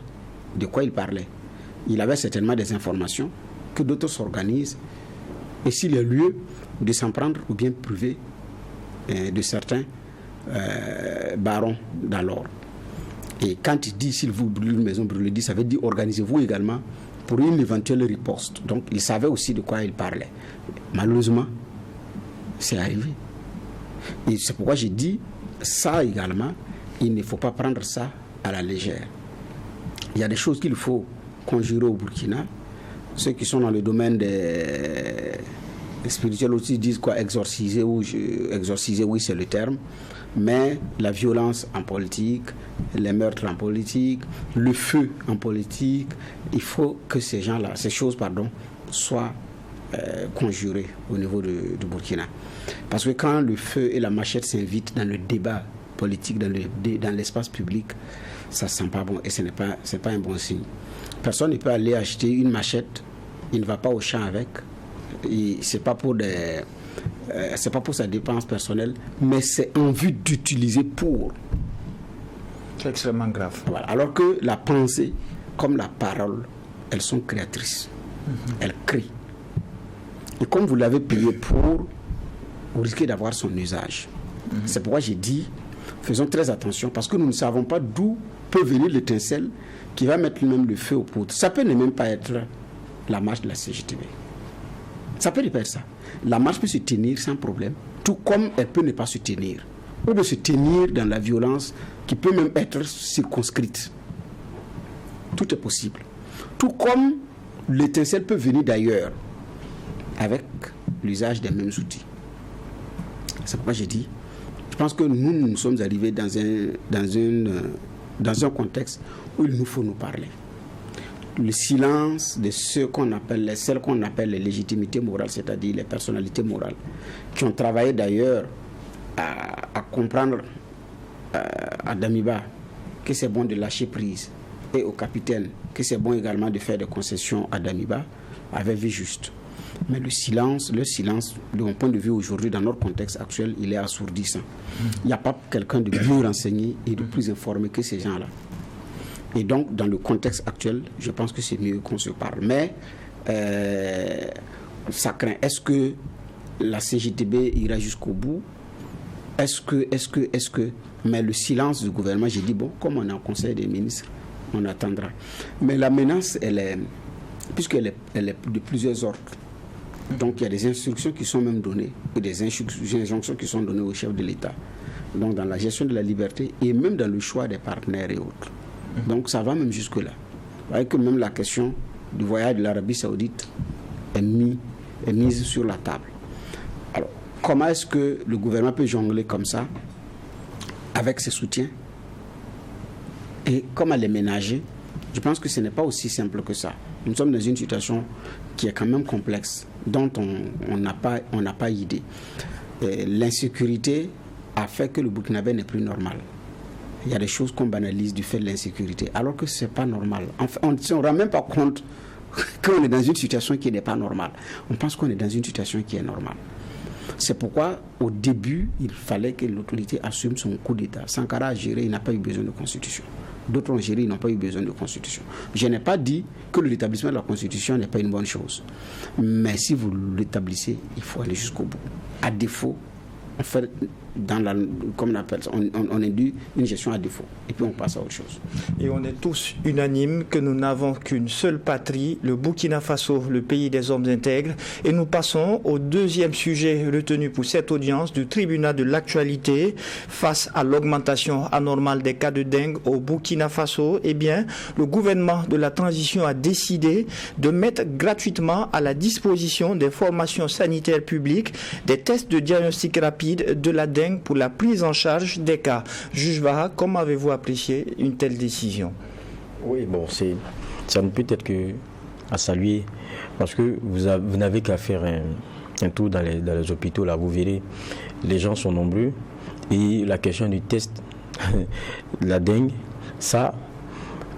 de quoi il parlait. Il avait certainement des informations que d'autres s'organisent, et s'il y a lieu de s'en prendre ou bien priver de certains barons d'alors. Et quand il dit s'il vous brûle une maison brûlée, ça veut dire organisez-vous également pour une éventuelle riposte. Donc il savait aussi de quoi il parlait. Malheureusement, c'est arrivé. Et c'est pourquoi j'ai dit ça également, il ne faut pas prendre ça à la légère. Il y a des choses qu'il faut conjurer au Burkina. Ceux qui sont dans le domaine des spirituels aussi disent quoi, exorciser, oui c'est le terme. Mais la violence en politique, les meurtres en politique, le feu en politique, il faut que ces choses, soient conjurées au niveau du Burkina. Parce que quand le feu et la machette s'invitent dans le débat politique, dans l'espace public, ça ne sent pas bon et ce n'est pas un bon signe. Personne ne peut aller acheter une machette, il ne va pas au champ avec, c'est pas pour sa dépense personnelle, mais c'est en vue d'utiliser pour. C'est extrêmement grave. Voilà. Alors que la pensée, comme la parole, elles sont créatrices. Elles créent. Et comme vous l'avez payé pour, vous risquez d'avoir son usage. C'est pourquoi j'ai dit, faisons très attention, parce que nous ne savons pas d'où peut venir l'étincelle qui va mettre même le feu aux poudres. Ça peut ne même pas être la marche de la CGTB. Ça peut ne pas être ça. La marche peut se tenir sans problème, tout comme elle peut ne pas se tenir. Ou peut se tenir dans la violence qui peut même être circonscrite. Tout est possible. Tout comme l'étincelle peut venir d'ailleurs, avec l'usage des mêmes outils. C'est pourquoi j'ai dit, je pense que nous sommes arrivés dans un contexte où il nous faut nous parler. Le silence de celles qu'on appelle les légitimités morales, c'est-à-dire les personnalités morales, qui ont travaillé d'ailleurs à comprendre à Damiba que c'est bon de lâcher prise, et au capitaine que c'est bon également de faire des concessions à Damiba, avait vu juste. Mais le silence, de mon point de vue aujourd'hui, dans notre contexte actuel, il est assourdissant. Il n'y a pas quelqu'un de mieux renseigné et de plus informé que ces gens-là. Et donc, dans le contexte actuel, je pense que c'est mieux qu'on se parle. Mais, ça craint. Est-ce que la CGTB ira jusqu'au bout? Est-ce que... Mais le silence du gouvernement, j'ai dit, bon, comme on est en conseil des ministres, on attendra. Mais la menace, puisqu'elle est de plusieurs ordres. Donc, il y a des instructions qui sont même données, et des injonctions qui sont données au chef de l'État. Donc, dans la gestion de la liberté et même dans le choix des partenaires et autres. Donc ça va même jusque-là. Vous voyez que même la question du voyage de l'Arabie Saoudite est mise sur la table. Alors, comment est-ce que le gouvernement peut jongler comme ça avec ses soutiens et comment les ménager? Je pense que ce n'est pas aussi simple que ça. Nous sommes dans une situation qui est quand même complexe, dont on n'a pas idée. L'insécurité a fait que le Burkinabé n'est plus normal. Il y a des choses qu'on banalise du fait de l'insécurité, alors que ce n'est pas normal. Enfin, on ne se rend même pas compte qu'on est dans une situation qui n'est pas normale. On pense qu'on est dans une situation qui est normale. C'est pourquoi, au début, il fallait que l'autorité assume son coup d'État. Sankara a géré, il n'a pas eu besoin de constitution. D'autres ont géré, ils n'ont pas eu besoin de constitution. Je n'ai pas dit que le rétablissement de la constitution n'est pas une bonne chose. Mais si vous l'établissez, il faut aller jusqu'au bout. À défaut, on fait comme on appelle ça, on induit une gestion à défaut et puis on passe à autre chose. Et on est tous unanimes que nous n'avons qu'une seule patrie, le Burkina Faso, le pays des hommes intègres. Et nous passons au deuxième sujet retenu pour cette audience du tribunal de l'actualité. Face à l'augmentation anormale des cas de dengue au Burkina Faso, eh bien, le gouvernement de la transition a décidé de mettre gratuitement à la disposition des formations sanitaires publiques des tests de diagnostic rapide de la dengue dengue pour la prise en charge des cas. Juge Vaha, comment avez-vous apprécié une telle décision? Oui, bon, ça ne peut être que à saluer, parce que vous n'avez qu'à faire un tour dans les hôpitaux, là, vous verrez, les gens sont nombreux, et la question du test, la dengue, ça,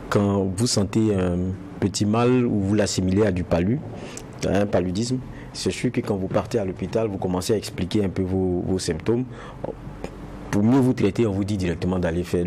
quand vous sentez un petit mal ou vous l'assimilez à du un paludisme, c'est sûr que quand vous partez à l'hôpital, vous commencez à expliquer un peu vos symptômes. Pour mieux vous traiter, on vous dit directement d'aller faire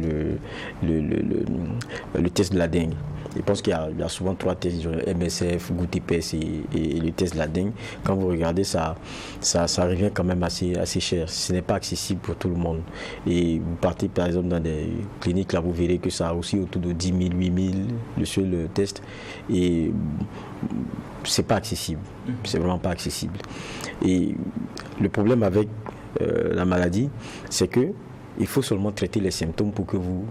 le test de la dengue. Je pense qu'il y a souvent 3 tests, MSF, goutte épaisse et le test de la dengue. Quand vous regardez, ça revient quand même assez cher. Ce n'est pas accessible pour tout le monde. Et vous partez par exemple dans des cliniques, là vous verrez que ça a aussi autour de 10 000, 8 000 le seul test. Et c'est pas accessible. C'est vraiment pas accessible. Et le problème avec la maladie, c'est que il faut seulement traiter les symptômes pour que vous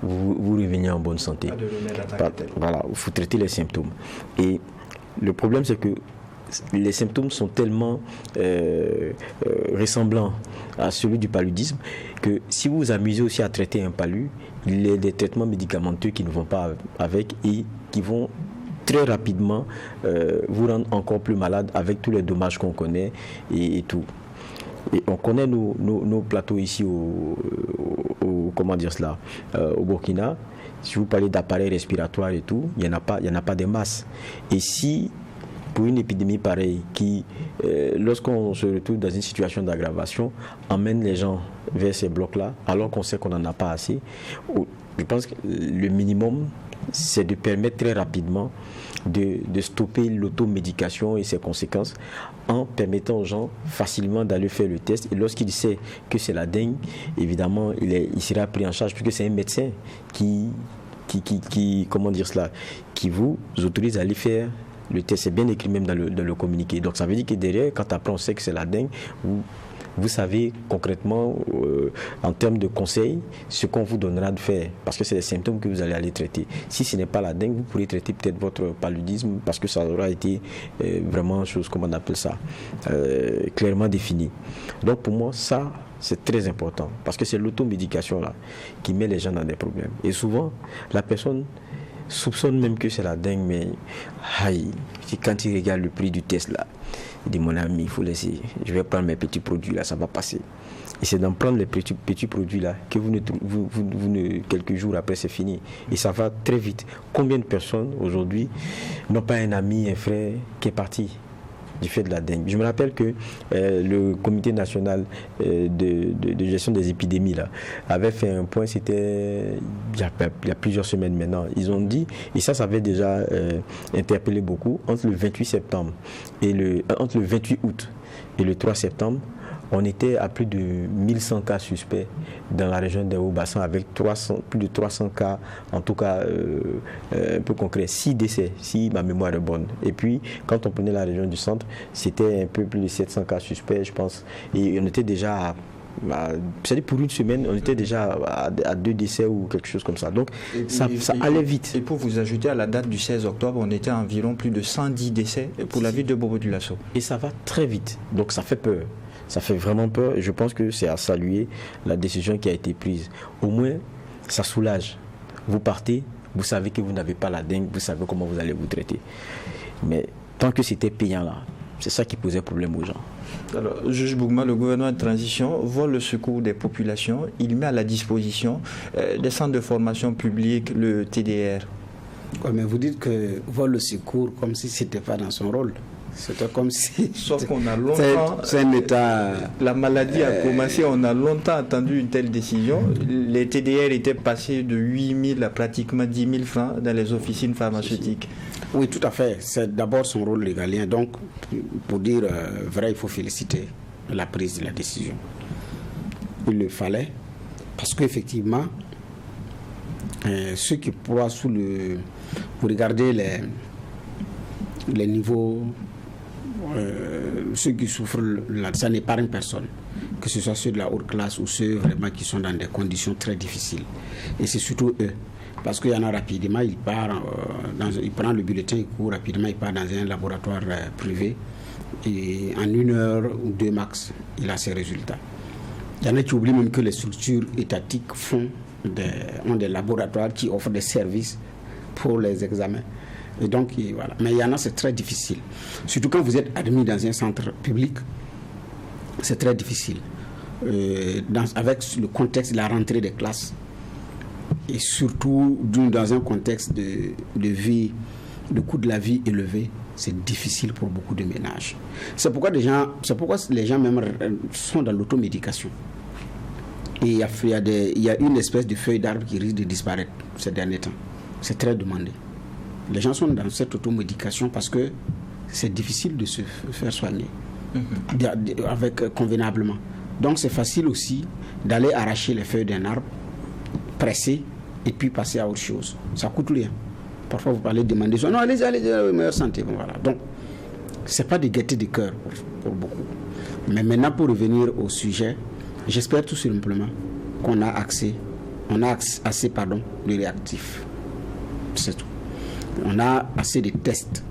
reveniez en bonne santé. Voilà, il faut traiter les symptômes. Et le problème, c'est que les symptômes sont tellement ressemblants à celui du paludisme que si vous vous amusez aussi à traiter un palud, il y a des traitements médicamenteux qui ne vont pas avec et qui vont très rapidement vous rendre encore plus malade avec tous les dommages qu'on connaît et tout. Et on connaît nos plateaux ici au Burkina. Si vous parlez d'appareils respiratoires et tout, il n'y en a pas de masse. Et si pour une épidémie pareille qui, lorsqu'on se retrouve dans une situation d'aggravation, emmène les gens vers ces blocs-là, alors qu'on sait qu'on n'en a pas assez, je pense que le minimum, c'est de permettre très rapidement de stopper l'automédication et ses conséquences en permettant aux gens facilement d'aller faire le test. Et lorsqu'il sait que c'est la dengue, évidemment, il sera pris en charge puisque c'est un médecin qui vous autorise à aller faire le test. C'est bien écrit même dans le communiqué. Donc ça veut dire que derrière, quand après on sait que c'est la dengue, vous savez concrètement, en termes de conseils, ce qu'on vous donnera de faire, parce que c'est les symptômes que vous allez aller traiter. Si ce n'est pas la dengue, vous pourrez traiter peut-être votre paludisme, parce que ça aura été vraiment chose, comment on appelle ça, clairement définie. Donc pour moi, ça, c'est très important, parce que c'est l'automédication là qui met les gens dans des problèmes. Et souvent, la personne soupçonne même que c'est la dengue, mais quand il regarde le prix du test là, il dit mon ami, il faut laisser, je vais prendre mes petits produits là, ça va passer. Et c'est d'en prendre les petits produits là que quelques jours après c'est fini. Et ça va très vite. Combien de personnes aujourd'hui n'ont pas un ami, un frère qui est parti du fait de la dengue? Je me rappelle que le comité national de gestion des épidémies là, avait fait un point, c'était il y a plusieurs semaines maintenant. Ils ont dit, et ça avait déjà interpellé beaucoup, entre le 28 août et le 3 septembre, on était à plus de 1100 cas suspects dans la région des Hauts-Bassins avec plus de 300 cas, en tout cas un peu concret, 6 décès, si ma mémoire est bonne. Et puis, quand on prenait la région du centre, c'était un peu plus de 700 cas suspects, je pense. Et on était déjà c'est-à-dire pour une semaine, on était déjà à 2 décès ou quelque chose comme ça. Donc, ça allait vite. Et pour vous ajouter, à la date du 16 octobre, on était à environ plus de 110 décès pour la ville de Bobo-Dioulasso. Et ça va très vite. Donc, ça fait peur. Ça fait vraiment peur et je pense que c'est à saluer la décision qui a été prise. Au moins, ça soulage. Vous partez, vous savez que vous n'avez pas la dengue, vous savez comment vous allez vous traiter. Mais tant que c'était payant là, c'est ça qui posait problème aux gens. Alors, Juge Bougma, le gouvernement de transition vole le secours des populations. Il met à la disposition des centres de formation publique, le TDR. Ouais, mais vous dites que vole le secours comme si ce n'était pas dans son rôle. C'était comme si... Sauf qu'on a longtemps... C'est un état... La maladie a commencé, on a longtemps attendu une telle décision. Les TDR étaient passés de 8 000 à pratiquement 10 000 francs dans les officines pharmaceutiques. Oui, tout à fait. C'est d'abord son rôle légalien. Donc, pour dire vrai, il faut féliciter la prise de la décision. Il le fallait, parce qu'effectivement, ceux qui pourraient sous le... Vous regardez les niveaux... ceux qui souffrent là, ça n'épargne personne, que ce soit ceux de la haute classe ou ceux vraiment qui sont dans des conditions très difficiles. Et c'est surtout eux, parce qu'il y en a rapidement, il prend le bulletin, il court rapidement, il part dans un laboratoire privé et en 1 heure ou 2 max, il a ses résultats. Il y en a qui oublient même que les structures étatiques ont des laboratoires qui offrent des services pour les examens. Et donc, voilà. Mais il y en a, c'est très difficile. Surtout quand vous êtes admis dans un centre public, c'est très difficile. Avec le contexte de la rentrée des classes, et surtout dans un contexte de vie, de coût de la vie élevé, c'est difficile pour beaucoup de ménages. C'est pourquoi les gens même sont dans l'automédication. Et il y a une espèce de feuille d'arbre qui risque de disparaître ces derniers temps. C'est très demandé. Les gens sont dans cette automédication parce que c'est difficile de se faire soigner convenablement. Donc c'est facile aussi d'aller arracher les feuilles d'un arbre, presser et puis passer à autre chose. Ça coûte rien. Parfois vous parlez de demander non, allez, meilleure santé. Bon, voilà. Donc c'est pas de gaieté de cœur pour beaucoup. Mais maintenant, pour revenir au sujet, j'espère tout simplement qu'on a assez de réactifs. C'est tout. On a assez de tests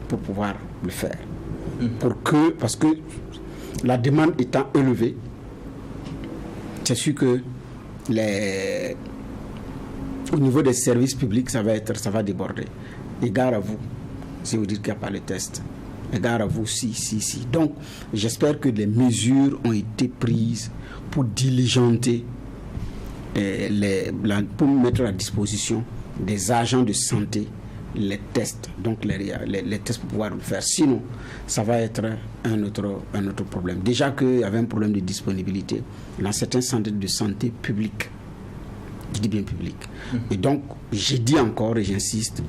pour pouvoir le faire. Parce que la demande étant élevée, c'est sûr que au niveau des services publics, ça va déborder. Égard à vous, si vous dites qu'il n'y a pas de tests. Égard à vous, si. Donc, j'espère que des mesures ont été prises pour diligenter, pour mettre à disposition des agents de santé les tests, donc les tests pour pouvoir le faire. Sinon, ça va être un autre problème. Déjà qu'il y avait un problème de disponibilité dans certains centres de santé publics. Je dis bien public. Et donc, j'ai dit encore et j'insiste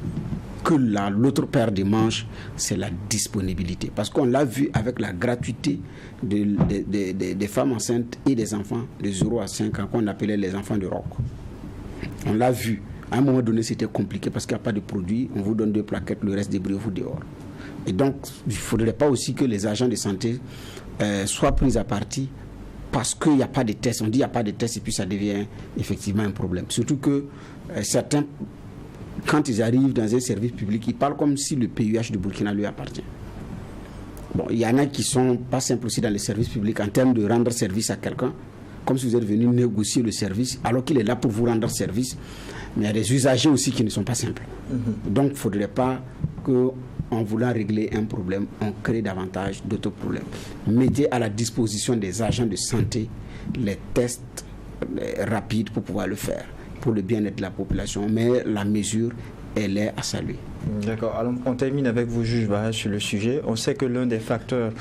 que l'autre paire de manches, c'est la disponibilité. Parce qu'on l'a vu avec la gratuité des femmes enceintes et des enfants de 0 à 5 ans qu'on appelait les enfants de roc. On l'a vu. À un moment donné, c'était compliqué parce qu'il n'y a pas de produit. On vous donne 2 plaquettes, le reste débrouillez-vous dehors. Et donc, il ne faudrait pas aussi que les agents de santé soient pris à partie parce qu'il n'y a pas de tests. On dit qu'il n'y a pas de tests et puis ça devient effectivement un problème. Surtout que certains, quand ils arrivent dans un service public, ils parlent comme si le PUH de Burkina lui appartient. Bon, il y en a qui ne sont pas simples aussi dans les services publics en termes de rendre service à quelqu'un, comme si vous êtes venu négocier le service alors qu'il est là pour vous rendre service. Mais il y a des usagers aussi qui ne sont pas simples. Donc, il ne faudrait pas qu'en voulant régler un problème, on crée davantage d'autres problèmes. Mettez à la disposition des agents de santé les tests rapides pour pouvoir le faire, pour le bien-être de la population. Mais la mesure, elle est à saluer. D'accord. Alors, on termine avec vous, juge Barrage, sur le sujet. On sait que l'un des facteurs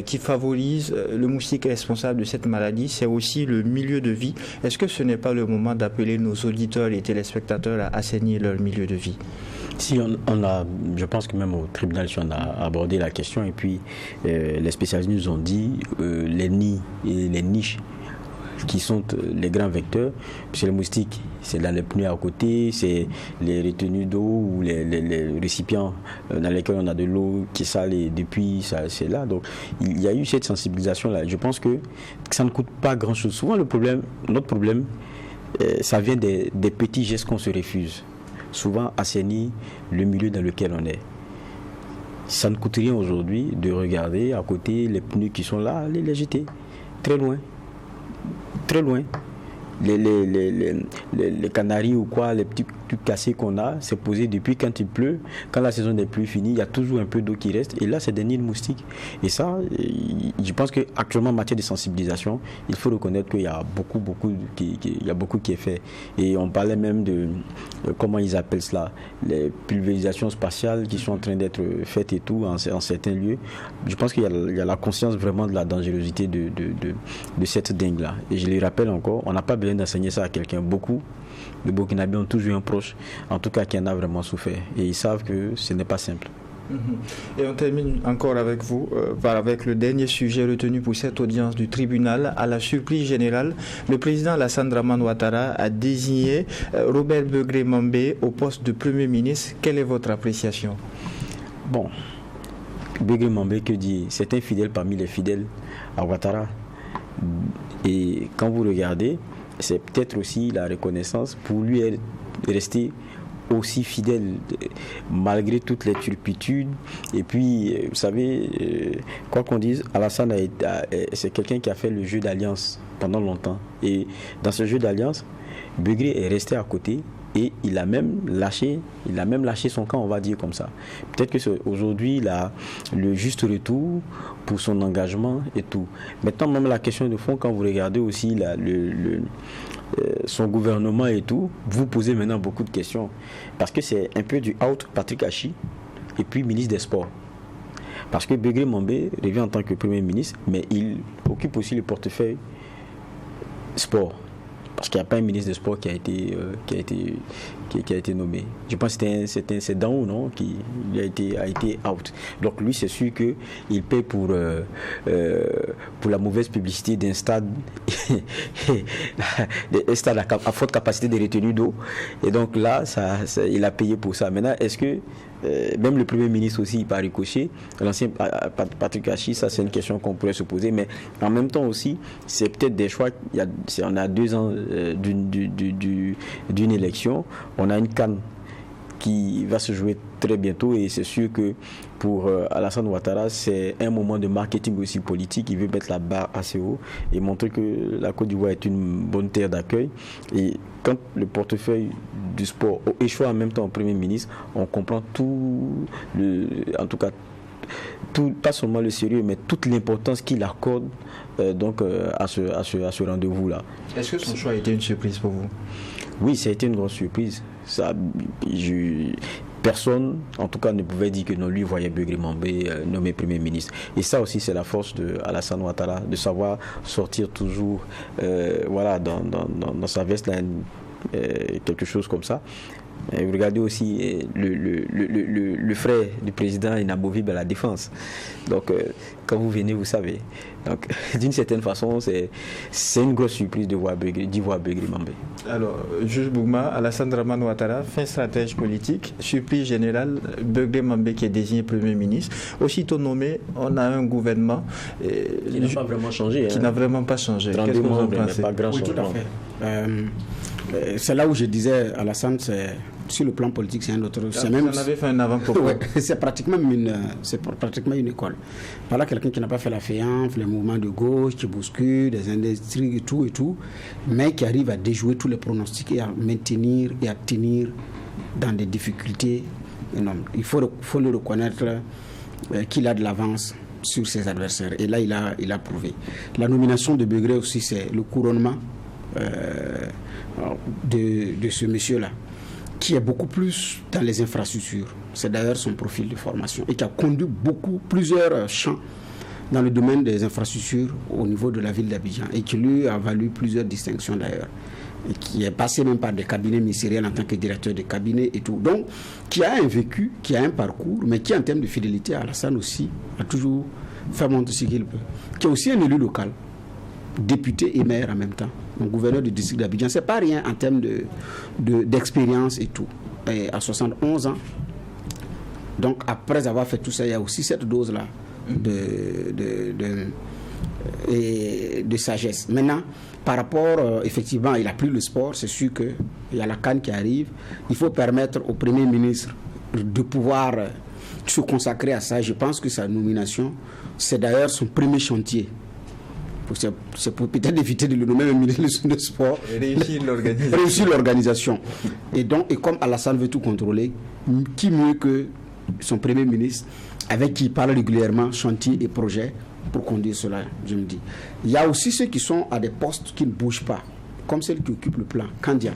qui favorise le moustique responsable de cette maladie, c'est aussi le milieu de vie. Est-ce que ce n'est pas le moment d'appeler nos auditeurs et téléspectateurs à assainir leur milieu de vie? Si on a, je pense que même au tribunal, si on a abordé la question, et puis les spécialistes nous ont dit les nids et les niches qui sont les grands vecteurs, puisque les moustiques, c'est dans les pneus à côté, c'est les retenues d'eau ou les récipients dans lesquels on a de l'eau qui est sale et depuis c'est là. Donc il y a eu cette sensibilisation là. Je pense que ça ne coûte pas grand chose. Souvent notre problème, ça vient des petits gestes qu'on se refuse. Souvent assainir le milieu dans lequel on est. Ça ne coûte rien aujourd'hui de regarder à côté les pneus qui sont là, aller les jeter très loin. Très loin. Les canaries ou quoi, les petits trucs cassés qu'on a, c'est posé depuis quand il pleut. Quand la saison n'est plus finie, il y a toujours un peu d'eau qui reste. Et là, c'est des nids de moustiques. Et ça, je pense qu'actuellement, en matière de sensibilisation, il faut reconnaître qu'il y a beaucoup qui est fait. Et on parlait même de, comment ils appellent cela, les pulvérisations spatiales qui sont en train d'être faites et tout, en certains lieux. Je pense qu'il y a la conscience vraiment de la dangerosité de cette dingue-là. Et je le rappelle encore, on n'a pas besoin d'enseigner ça à quelqu'un. Beaucoup de Burkinabés ont toujours un proche, en tout cas qui en a vraiment souffert. Et ils savent que ce n'est pas simple. Et on termine encore avec vous, avec le dernier sujet retenu pour cette audience du tribunal. À la surprise générale, le président Alassane Dramane Ouattara a désigné Robert Begré-Mambé au poste de Premier ministre. Quelle est votre appréciation? Bon, Begré-Mambé, que dit, c'est un fidèle parmi les fidèles à Ouattara. Et quand vous regardez, c'est peut-être aussi la reconnaissance pour lui rester aussi fidèle malgré toutes les turpitudes. Et puis, vous savez, quoi qu'on dise, Alassane c'est quelqu'un qui a fait le jeu d'alliance pendant longtemps. Et dans ce jeu d'alliance, Begré est resté à côté. Et il a même lâché son camp, on va dire comme ça. Peut-être que aujourd'hui, il a le juste retour pour son engagement et tout. Maintenant, même la question de fond, quand vous regardez aussi son gouvernement et tout, vous posez maintenant beaucoup de questions. Parce que c'est un peu du out Patrick Achi et puis ministre des Sports. Parce que Begré Mambé revient en tant que Premier ministre, mais il occupe aussi le portefeuille sport. Parce qu'il n'y a pas un ministre des Sports qui a été nommé. Je pense que c'est Daou, non, qui a été out. Donc lui, c'est sûr qu'il paie pour la mauvaise publicité d'un stade, un stade à forte capacité de retenue d'eau. Et donc là, il a payé pour ça. Maintenant, est-ce que même le Premier ministre aussi, par ricochet, l'ancien Patrick Achi, ça c'est une question qu'on pourrait se poser, mais en même temps aussi, c'est peut-être des choix. On a 2 ans d'une élection, on a une CAN qui va se jouer très bientôt et c'est sûr que pour Alassane Ouattara, c'est un moment de marketing aussi politique. Il veut mettre la barre assez haut et montrer que la Côte d'Ivoire est une bonne terre d'accueil. Et quand le portefeuille du sport échoue en même temps au Premier ministre, on comprend en tout cas, pas seulement le sérieux, mais toute l'importance qu'il accorde à ce rendez-vous-là. Est-ce que son choix a été une surprise pour vous? Oui, ça a été une grande surprise. Personne, en tout cas, ne pouvait dire que non, lui voyait Begré Mambé nommé Premier ministre. Et ça aussi, c'est la force de Alassane Ouattara, de savoir sortir toujours dans sa veste là, quelque chose comme ça. Et vous regardez aussi le frère du président inamovible à la défense. Donc, quand vous venez, vous savez. Donc, d'une certaine façon, c'est une grosse surprise d'y voir Begré Mambé. Alors, juge Bougma, Alassane Dramane Ouattara, fin stratège politique, surprise générale, Begré Mambé qui est désigné Premier ministre. Aussitôt nommé, on a un gouvernement qui n'a pas vraiment changé. Qui n'a vraiment pas changé. Qu'est-ce que vous en pensez? Oui, tout à fait. C'est là où je disais, Alassane, sur le plan politique, c'est un autre. Vous en avez fait un avant-propos. Ouais, c'est pratiquement une école. Voilà quelqu'un qui n'a pas fait la féance, les mouvements de gauche, qui bouscule, des industries et tout, mais qui arrive à déjouer tous les pronostics et à maintenir et à tenir dans des difficultés énormes. Il faut le reconnaître qu'il a de l'avance sur ses adversaires. Et là, il a prouvé. La nomination de Begré aussi, c'est le couronnement de ce monsieur-là, qui est beaucoup plus dans les infrastructures. C'est d'ailleurs son profil de formation et qui a conduit plusieurs champs dans le domaine des infrastructures au niveau de la ville d'Abidjan et qui lui a valu plusieurs distinctions d'ailleurs. Et qui est passé même par des cabinets ministériels en tant que directeur de cabinet et tout. Donc, qui a un vécu, qui a un parcours, mais qui en termes de fidélité à Alassane aussi a toujours fait monter ce qu'il peut. Qui est aussi un élu local, député et maire en même temps. Donc, gouverneur du district d'Abidjan, c'est pas rien en termes d'expérience et tout. Et à 71 ans, donc après avoir fait tout ça, il y a aussi cette dose-là de sagesse. Maintenant, par rapport, effectivement, il n'a plus le sport, c'est sûr qu'il y a la CAN qui arrive. Il faut permettre au Premier ministre de pouvoir se consacrer à ça. Je pense que sa nomination, c'est d'ailleurs son premier chantier. C'est pour peut-être éviter de le nommer un ministre de sport. Réussir l'organisation. Et comme Alassane veut tout contrôler, qui mieux que son Premier ministre, avec qui il parle régulièrement, chantier et projet, pour conduire cela, je me dis. Il y a aussi ceux qui sont à des postes qui ne bougent pas, comme celle qui occupe le plan, Kandia,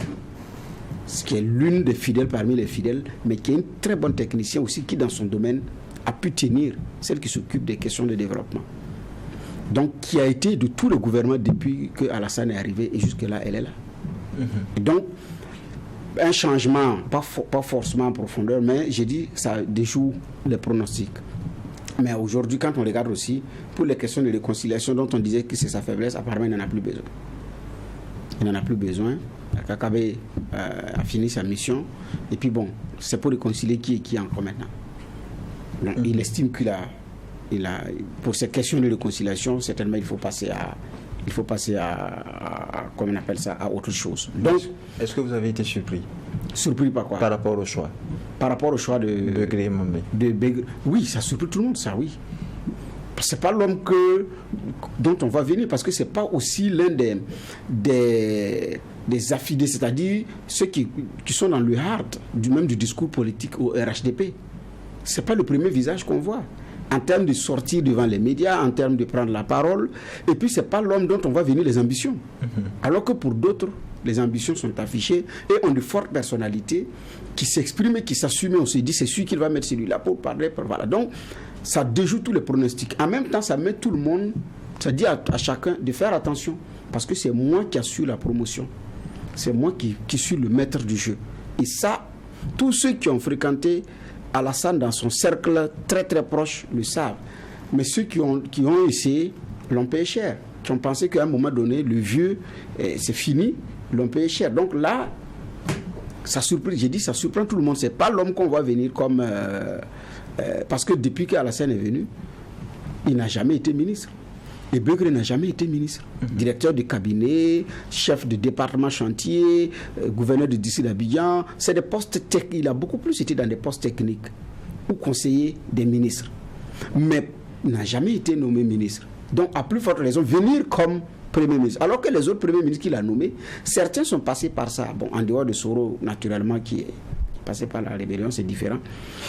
ce qui est l'une des fidèles parmi les fidèles, mais qui est une très bonne technicienne aussi, qui dans son domaine a pu tenir, celle qui s'occupe des questions de développement. Donc, qui a été de tout le gouvernement depuis que Alassane est arrivé, et jusque-là, elle est là. Et donc, un changement, pas forcément en profondeur, mais j'ai dit, ça déjoue les pronostics. Mais aujourd'hui, quand on regarde aussi, pour les questions de réconciliation dont on disait que c'est sa faiblesse, apparemment, il n'en a plus besoin. Il n'en a plus besoin. Kakabe a fini sa mission. Et puis bon, c'est pour réconcilier qui est qui encore maintenant. Donc, il estime qu'il a, pour ces questions de réconciliation, certainement, il faut passer à comment on appelle ça, à autre chose. Donc, est-ce que vous avez été surpris? Surpris par quoi? Par rapport au choix. Par rapport au choix de Begré Mamé. Oui, ça surprend tout le monde, ça, oui. C'est pas l'homme dont on va venir, parce que c'est pas aussi l'un des affidés, c'est-à-dire ceux qui sont dans le hard du discours politique au RHDP. C'est pas le premier visage qu'on voit en termes de sortir devant les médias, en termes de prendre la parole. Et puis c'est pas l'homme dont on va venir les ambitions. Alors que pour d'autres, les ambitions sont affichées et ont de fortes personnalités qui s'expriment et qui s'assument. On se dit c'est celui qui va mettre celui-là pour parler. Voilà. Donc ça déjoue tous les pronostics. En même temps, ça met tout le monde, ça dit à chacun de faire attention, parce que c'est moi qui assure la promotion. C'est moi qui suis le maître du jeu. Et ça, tous ceux qui ont fréquenté Alassane dans son cercle très très proche le savent. Mais ceux qui ont essayé l'ont payé cher. Qui ont pensé qu'à un moment donné, le vieux, c'est fini, l'ont payé cher. Donc là, ça surprend, j'ai dit, ça surprend tout le monde. C'est pas l'homme qu'on voit venir comme... parce que depuis qu'Alassane est venu, il n'a jamais été ministre. Et Begré n'a jamais été ministre. Directeur de cabinet, chef de département chantier, gouverneur de district d'Abidjan. C'est des postes techniques. Il a beaucoup plus été dans des postes techniques ou conseiller des ministres. Mais il n'a jamais été nommé ministre. Donc, à plus forte raison, venir comme Premier ministre. Alors que les autres premiers ministres qu'il a nommés, certains sont passés par ça. Bon, en dehors de Soro, naturellement, qui est passé par la rébellion, c'est différent.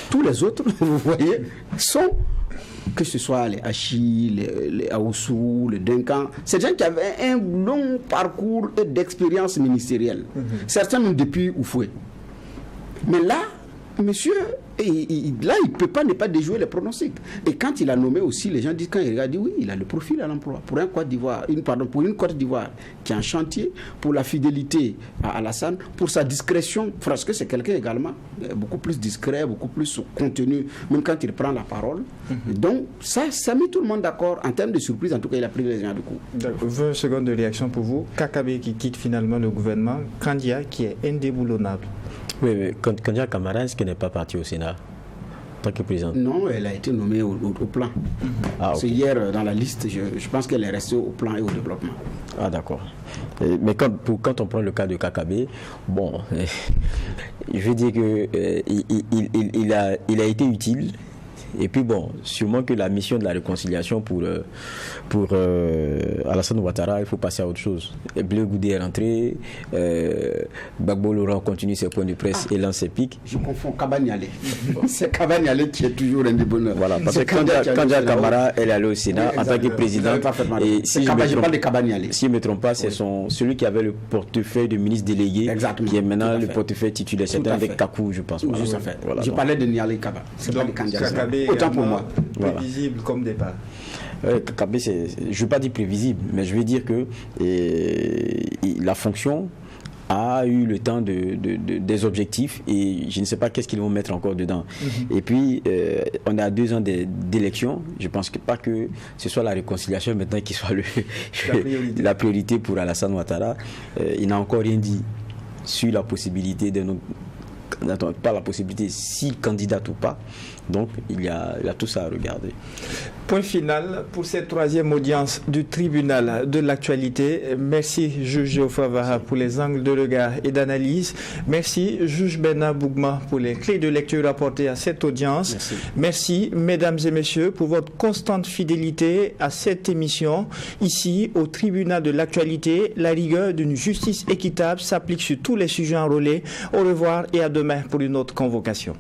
Tous les autres, vous voyez, sont... que ce soit les Achille, les Aoussou, les Duncan, c'est des gens qui avaient un long parcours d'expérience ministérielle. Certains même depuis Oufoué. Mais là, monsieur, il ne peut pas ne pas déjouer les pronostics. Et quand il a nommé aussi, les gens disent, quand il regarde, oui, il a le profil à l'emploi. Pour un Côte d'Ivoire, pour une Côte d'Ivoire qui est en chantier, pour la fidélité à Alassane, pour sa discrétion, parce que c'est quelqu'un également beaucoup plus discret, beaucoup plus contenu, même quand il prend la parole. Donc, ça met tout le monde d'accord. En termes de surprise, en tout cas, il a pris les gens de coup. 20 secondes de réaction pour vous. Kakabe qui quitte finalement le gouvernement, Kandia qui est indéboulonnable. Oui, mais Kandia Camara, est-ce qu'elle n'est pas partie au Sénat en tant que présidente? Non, elle a été nommée au plan. Ah, okay. C'est hier dans la liste, je pense qu'elle est restée au plan et au développement. Ah, d'accord. Mais quand on prend le cas de Kakabe, bon, je veux dire qu'il a été utile. Et puis bon, sûrement que la mission de la réconciliation pour Alassane Ouattara, il faut passer à autre chose. Bleu Goudé est rentré, Gbagbo Laurent continue ses points de presse et lance ses pics. Je confonds Kabaniale. C'est Kabaniale qui est toujours un des bonheurs. Voilà, parce que Kandia Camara, elle est allée au Sénat en tant que présidente. Et si je ne me trompe pas, c'est celui qui avait le portefeuille de ministre délégué, qui est maintenant le portefeuille titulaire. C'était avec Kakou, je pense. Voilà, je parlais de Niale Kaba. C'est pas de Kandia. Autant pour moi. Prévisible comme départ. Kakabe, je ne veux pas dire prévisible, mais je veux dire que la fonction a eu le temps des objectifs et je ne sais pas qu'est-ce qu'ils vont mettre encore dedans. Et puis, on est à 2 ans d'élection. Je ne pense pas que ce soit la réconciliation maintenant qui soit la priorité pour Alassane Ouattara. Il n'a encore rien dit sur la possibilité de pas la possibilité s'il candidate ou pas. Donc il y a tout ça à regarder. Point final pour cette 3e audience du tribunal de l'actualité. Merci juge Geoffroy Vaha pour les angles de regard et d'analyse. Merci juge Bernard Bougma pour les clés de lecture apportées à cette audience. Merci mesdames et messieurs pour votre constante fidélité à cette émission. Ici au tribunal de l'actualité, la rigueur d'une justice équitable s'applique sur tous les sujets enrôlés. Au revoir et à demain pour une autre convocation.